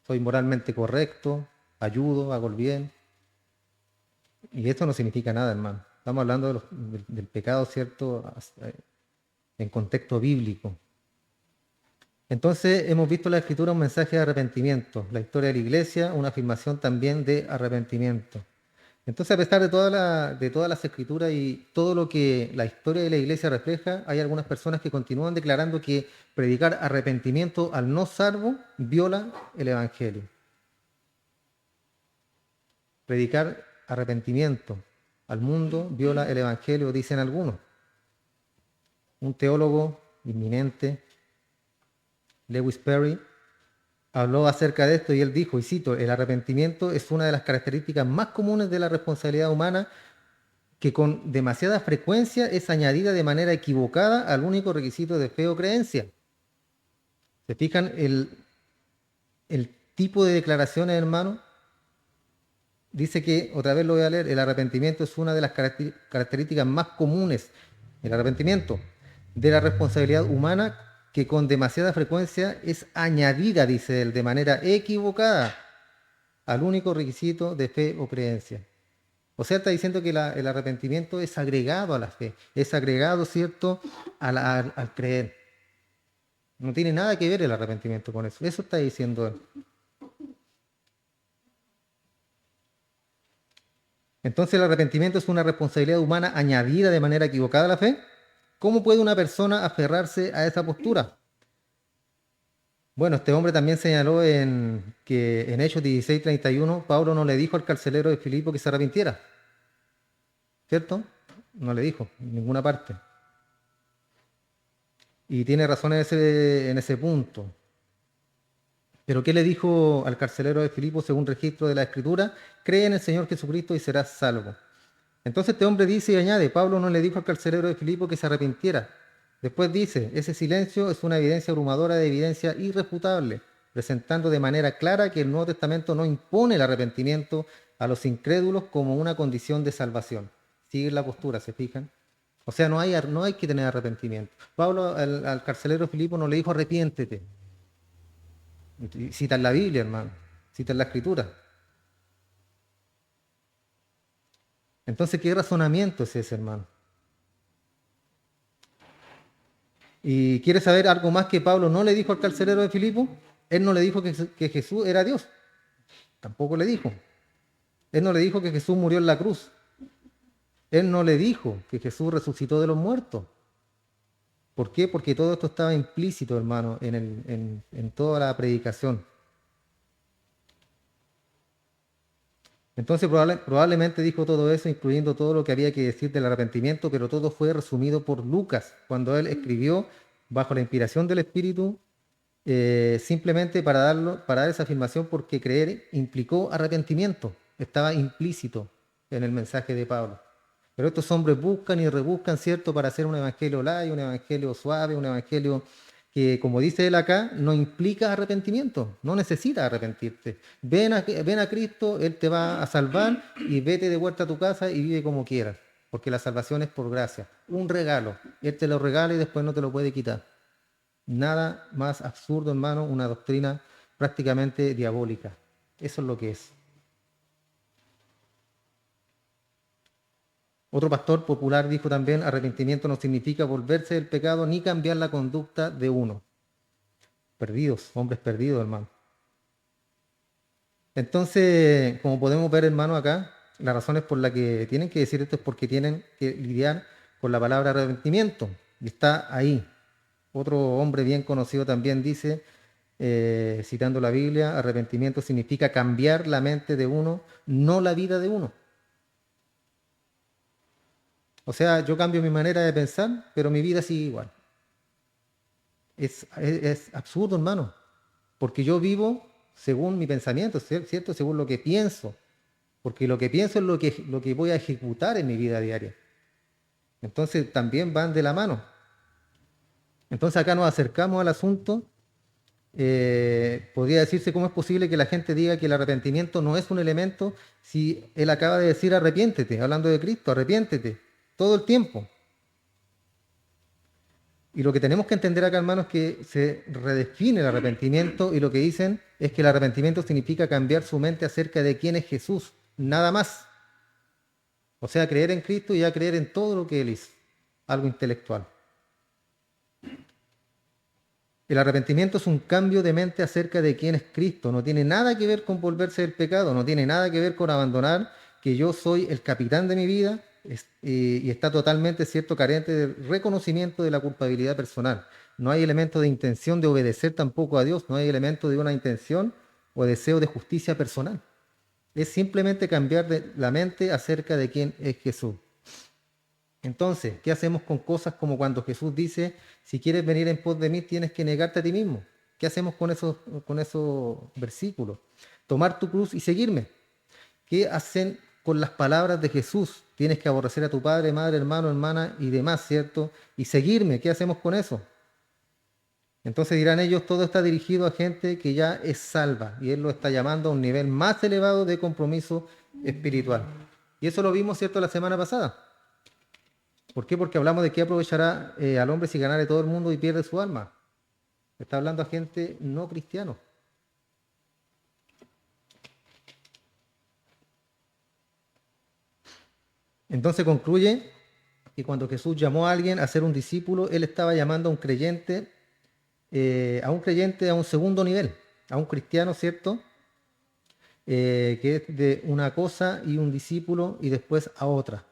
soy moralmente correcto, ayudo, hago el bien. Y esto no significa nada, hermano. Estamos hablando del pecado, ¿cierto? En contexto bíblico. Entonces hemos visto en la escritura un mensaje de arrepentimiento, la historia de la iglesia, una afirmación también de arrepentimiento. Entonces, a pesar de todas las escrituras y todo lo que la historia de la iglesia refleja, hay algunas personas que continúan declarando que predicar arrepentimiento al no salvo viola el evangelio. Predicar arrepentimiento al mundo viola el evangelio, dicen algunos. Un teólogo inminente, Lewis Perry, habló acerca de esto y él dijo, y cito, el arrepentimiento es una de las características más comunes de la responsabilidad humana que con demasiada frecuencia es añadida de manera equivocada al único requisito de fe o creencia. ¿Se fijan el tipo de declaraciones, hermano? Dice que, otra vez lo voy a leer, el arrepentimiento es una de las características más comunes, el arrepentimiento, de la responsabilidad humana que con demasiada frecuencia es añadida, dice él, de manera equivocada al único requisito de fe o creencia. O sea, está diciendo que el arrepentimiento es agregado a la fe, es agregado, ¿cierto?, al creer. No tiene nada que ver el arrepentimiento con eso. Eso está diciendo él. Entonces, el arrepentimiento es una responsabilidad humana añadida de manera equivocada a la fe. ¿Cómo puede una persona aferrarse a esa postura? Bueno, este hombre también señaló que en Hechos 16:31 Pablo no le dijo al carcelero de Filipo que se arrepintiera, ¿cierto? No le dijo en ninguna parte. Y tiene razón en ese punto. Pero ¿qué le dijo al carcelero de Filipo según registro de la Escritura? Cree en el Señor Jesucristo y serás salvo. Entonces este hombre dice y añade, Pablo no le dijo al carcelero de Filipo que se arrepintiera. Después dice, ese silencio es una evidencia abrumadora de evidencia irrefutable, presentando de manera clara que el Nuevo Testamento no impone el arrepentimiento a los incrédulos como una condición de salvación. Sigue la postura, ¿se fijan? O sea, no hay que tener arrepentimiento. Pablo al carcelero de Filipo no le dijo arrepiéntete. Cita en la Biblia, hermano. Cita en la Escritura. Entonces, ¿qué razonamiento es ese, hermano? ¿Y quiere saber algo más que Pablo no le dijo al carcelero de Filipo? Él no le dijo que Jesús era Dios. Tampoco le dijo. Él no le dijo que Jesús murió en la cruz. Él no le dijo que Jesús resucitó de los muertos. ¿Por qué? Porque todo esto estaba implícito, hermano, en toda la predicación. Entonces probablemente dijo todo eso, incluyendo todo lo que había que decir del arrepentimiento, pero todo fue resumido por Lucas, cuando él escribió bajo la inspiración del Espíritu, simplemente para dar esa afirmación, porque creer implicó arrepentimiento, estaba implícito en el mensaje de Pablo. Pero estos hombres buscan y rebuscan, ¿cierto?, para hacer un evangelio light, un evangelio suave, un evangelio que, como dice él acá, no implica arrepentimiento, no necesitas arrepentirte. Ven a Cristo, Él te va a salvar y vete de vuelta a tu casa y vive como quieras, porque la salvación es por gracia, un regalo. Él te lo regala y después no te lo puede quitar. Nada más absurdo, hermano, una doctrina prácticamente diabólica. Eso es lo que es. Otro pastor popular dijo también, arrepentimiento no significa volverse del pecado ni cambiar la conducta de uno. Perdidos, hombres perdidos, hermano. Entonces, como podemos ver, hermano, acá, las razones por las que tienen que decir esto es porque tienen que lidiar con la palabra arrepentimiento. Y está ahí. Otro hombre bien conocido también dice, citando la Biblia, arrepentimiento significa cambiar la mente de uno, no la vida de uno. O sea, yo cambio mi manera de pensar, pero mi vida sigue igual. Es absurdo, hermano, porque yo vivo según mi pensamiento, ¿cierto? Según lo que pienso, porque lo que pienso es lo que voy a ejecutar en mi vida diaria. Entonces también van de la mano. Entonces acá nos acercamos al asunto. Podría decirse cómo es posible que la gente diga que el arrepentimiento no es un elemento si él acaba de decir arrepiéntete, hablando de Cristo, arrepiéntete, todo el tiempo. Y lo que tenemos que entender acá, hermanos, es que se redefine el arrepentimiento y lo que dicen es que el arrepentimiento significa cambiar su mente acerca de quién es Jesús, nada más. O sea, creer en Cristo y ya creer en todo lo que Él hizo, algo intelectual. El arrepentimiento es un cambio de mente acerca de quién es Cristo, no tiene nada que ver con volverse del pecado, no tiene nada que ver con abandonar que yo soy el capitán de mi vida y está totalmente, cierto, carente de reconocimiento de la culpabilidad personal. No hay elemento de intención de obedecer tampoco a Dios, no hay elemento de una intención o deseo de justicia personal. Es simplemente cambiar la mente acerca de quién es Jesús. Entonces, ¿qué hacemos con cosas como cuando Jesús dice, si quieres venir en pos de mí, tienes que negarte a ti mismo? ¿Qué hacemos con esos versículos? Tomar tu cruz y seguirme. ¿Qué hacen con las palabras de Jesús? Tienes que aborrecer a tu padre, madre, hermano, hermana y demás, ¿cierto? Y seguirme. ¿Qué hacemos con eso? Entonces dirán ellos, todo está dirigido a gente que ya es salva y Él lo está llamando a un nivel más elevado de compromiso espiritual. Y eso lo vimos, ¿cierto?, la semana pasada. ¿Por qué? Porque hablamos de qué aprovechará al hombre si ganare todo el mundo y pierde su alma. Está hablando a gente no cristiano. Entonces concluye que cuando Jesús llamó a alguien a ser un discípulo, Él estaba llamando a un segundo nivel, a un cristiano, ¿cierto? Que es de una cosa y un discípulo y después a otra.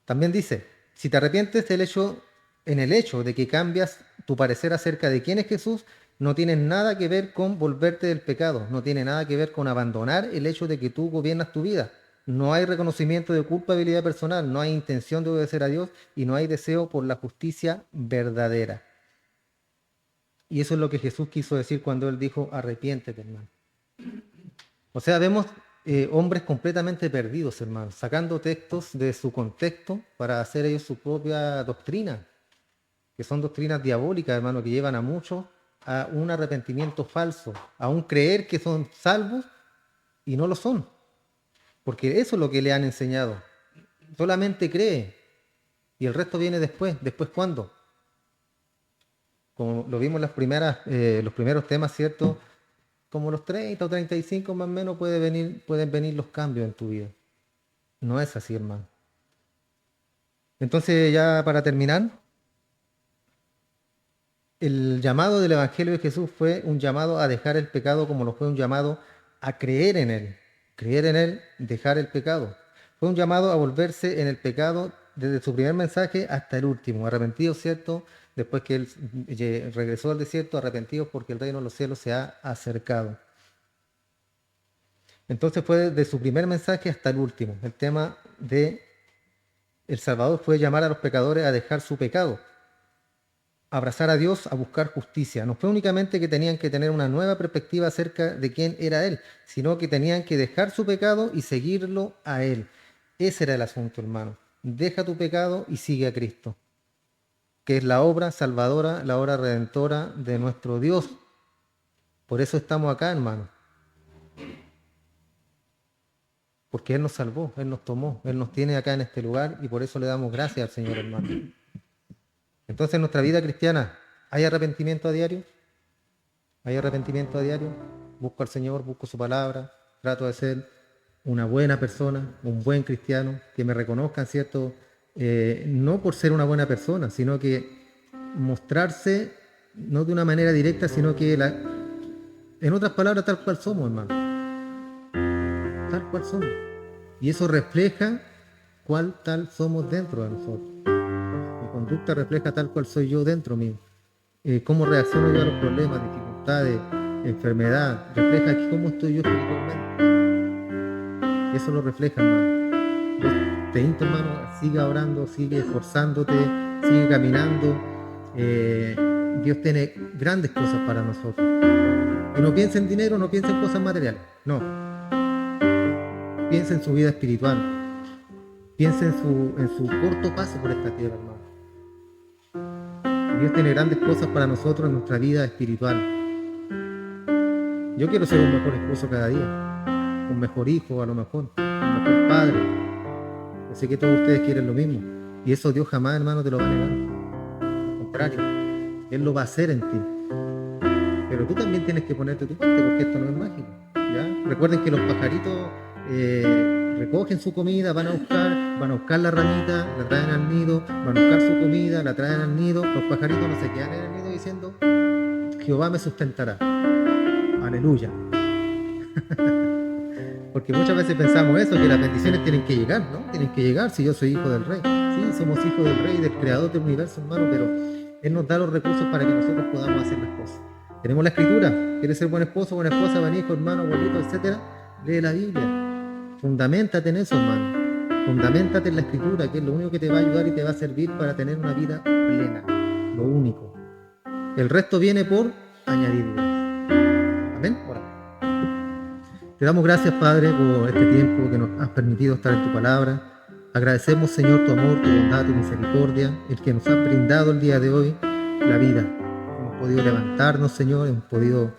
También dice, si te arrepientes en el hecho de que cambias tu parecer acerca de quién es Jesús, no tiene nada que ver con volverte del pecado, no tiene nada que ver con abandonar el hecho de que tú gobiernas tu vida. No hay reconocimiento de culpabilidad personal, no hay intención de obedecer a Dios y no hay deseo por la justicia verdadera. Y eso es lo que Jesús quiso decir cuando Él dijo, arrepiéntete, hermano. O sea, vemos hombres completamente perdidos, hermano, sacando textos de su contexto para hacer ellos su propia doctrina, que son doctrinas diabólicas, hermano, que llevan a muchos a un arrepentimiento falso, a un creer que son salvos y no lo son, porque eso es lo que le han enseñado. Solamente cree y el resto viene después. ¿Después cuándo? Como lo vimos en los primeros temas, ¿cierto? Como los 30 o 35 más o menos pueden venir los cambios en tu vida. No es así, hermano. Entonces, ya para terminar, el llamado del Evangelio de Jesús fue un llamado a dejar el pecado como lo fue un llamado a creer en Él. Creer en Él, dejar el pecado. Fue un llamado a volverse en el pecado desde su primer mensaje hasta el último. Arrepentidos, ¿cierto? Después que Él regresó al desierto, arrepentidos porque el reino de los cielos se ha acercado. Entonces fue de su primer mensaje hasta el último. El tema de El Salvador fue llamar a los pecadores a dejar su pecado, a abrazar a Dios, a buscar justicia. No fue únicamente que tenían que tener una nueva perspectiva acerca de quién era Él, sino que tenían que dejar su pecado y seguirlo a Él. Ese era el asunto, hermano. Deja tu pecado y sigue a Cristo, que es la obra salvadora, la obra redentora de nuestro Dios. Por eso estamos acá, hermano. Porque Él nos salvó, Él nos tomó, Él nos tiene acá en este lugar y por eso le damos gracias al Señor, hermano. Entonces en nuestra vida cristiana, ¿hay arrepentimiento a diario? ¿Hay arrepentimiento a diario? Busco al Señor, busco su palabra, trato de ser una buena persona, un buen cristiano, que me reconozcan, ¿cierto? No por ser una buena persona, sino que mostrarse no de una manera directa, sino que, en otras palabras, tal cual somos, hermano. Tal cual somos. Y eso refleja cuál tal somos dentro de nosotros. Mi conducta refleja tal cual soy yo dentro mío. Cómo reacciono yo a los problemas, dificultades, enfermedad. Refleja cómo estoy yo espiritualmente. Eso lo refleja, hermano. Yo te insto, hermano, siga orando, sigue esforzándote, sigue caminando. Dios tiene grandes cosas para nosotros. Y no piensa en dinero, no piensa en cosas materiales. No. Piensa en su vida espiritual. Piensa en su corto paso por esta tierra, hermano. Dios tiene grandes cosas para nosotros en nuestra vida espiritual. Yo quiero ser un mejor esposo cada día, un mejor hijo a lo mejor, un mejor padre. Yo sé que todos ustedes quieren lo mismo. Y eso Dios jamás, hermano, te lo va a negar. Al contrario, Él lo va a hacer en ti. Pero tú también tienes que ponerte tu parte porque esto no es mágico. ¿Ya? Recuerden que los pajaritos recogen su comida, van a buscar la ramita, la traen al nido, van a buscar su comida, la traen al nido. Los pajaritos no se quedan en el nido diciendo, Jehová me sustentará. Aleluya. Porque muchas veces pensamos eso, que las bendiciones tienen que llegar, ¿no? Tienen que llegar si yo soy hijo del rey. Sí, somos hijos del rey, del creador del universo, hermano, pero Él nos da los recursos para que nosotros podamos hacer las cosas. Tenemos la escritura. ¿Quieres ser buen esposo, buena esposa, buen hijo, hermano, abuelito, etcétera? Lee la Biblia. Fundamentate en eso, hermano. Fundamentate en la escritura, que es lo único que te va a ayudar y te va a servir para tener una vida plena. Lo único. El resto viene por añadidura. Amén. Ora. Te damos gracias, Padre, por este tiempo que nos has permitido estar en tu palabra. Agradecemos, Señor, tu amor, tu bondad, tu misericordia, el que nos has brindado el día de hoy, la vida. Hemos podido levantarnos, Señor, hemos podido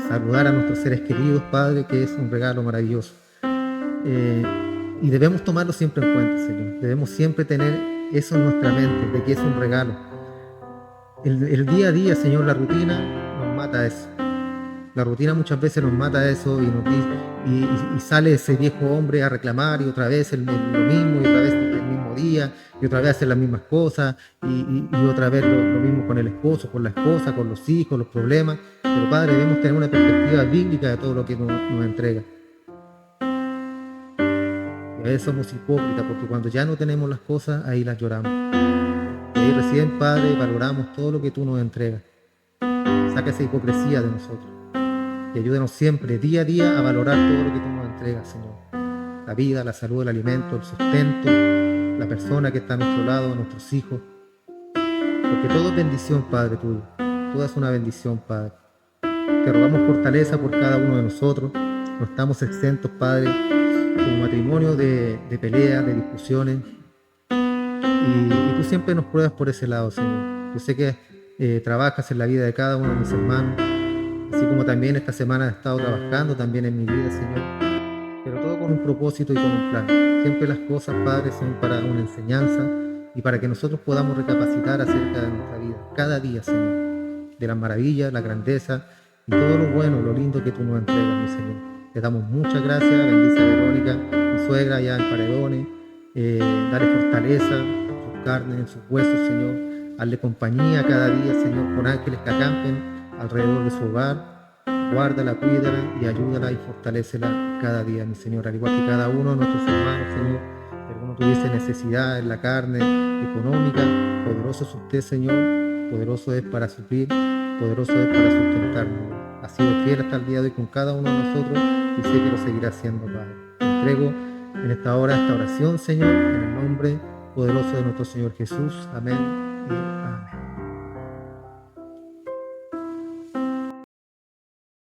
saludar a nuestros seres queridos, Padre, que es un regalo maravilloso. Y debemos tomarlo siempre en cuenta, Señor. Debemos siempre tener eso en nuestra mente, de que es un regalo. El día a día, Señor, la rutina nos mata eso. La rutina muchas veces nos mata eso y sale ese viejo hombre a reclamar y otra vez lo mismo y otra vez el mismo día y otra vez hacer las mismas cosas y otra vez lo mismo con el esposo, con la esposa, con los hijos, los problemas. Pero Padre, debemos tener una perspectiva bíblica de todo lo que nos entrega. Y a veces somos hipócritas porque cuando ya no tenemos las cosas, ahí las lloramos. Y ahí recién, Padre, valoramos todo lo que tú nos entregas. Saca esa hipocresía de nosotros. Y ayúdanos siempre, día a día, a valorar todo lo que tú nos entregas, Señor. la vida, la salud, el alimento, el sustento, la persona que está a nuestro lado, nuestros hijos. Porque todo es bendición, Padre tuyo. Todo es una bendición, Padre. Te rogamos fortaleza por cada uno de nosotros. No estamos exentos, Padre, como matrimonio de peleas, de discusiones. Y tú siempre nos pruebas por ese lado, Señor. Yo sé que trabajas en la vida de cada uno de mis hermanos, así como también esta semana he estado trabajando también en mi vida, Señor. Pero todo con un propósito y con un plan. Siempre las cosas, Padre, son para una enseñanza y para que nosotros podamos recapacitar acerca de nuestra vida, cada día, Señor, de las maravillas, la grandeza y todo lo bueno, lo lindo que tú nos entregas, mi Señor. Te damos muchas gracias, bendice a Verónica, mi suegra allá en Paredones, dale fortaleza en sus carnes, en sus huesos, Señor. Hazle compañía cada día, Señor, con ángeles que acampen alrededor de su hogar. Guárdala, cuídala y ayúdala y fortalécela cada día, mi Señor. Al igual que cada uno de nuestros hermanos, Señor, si alguno tuviese necesidad en la carne económica, poderoso es usted, Señor. Poderoso es para suplir, poderoso es para sustentarnos. Ha sido fiel hasta el día de hoy con cada uno de nosotros y sé que lo seguirá haciendo, Padre. Te entrego en esta hora esta oración, Señor, en el nombre poderoso de nuestro Señor Jesús. Amén y amén.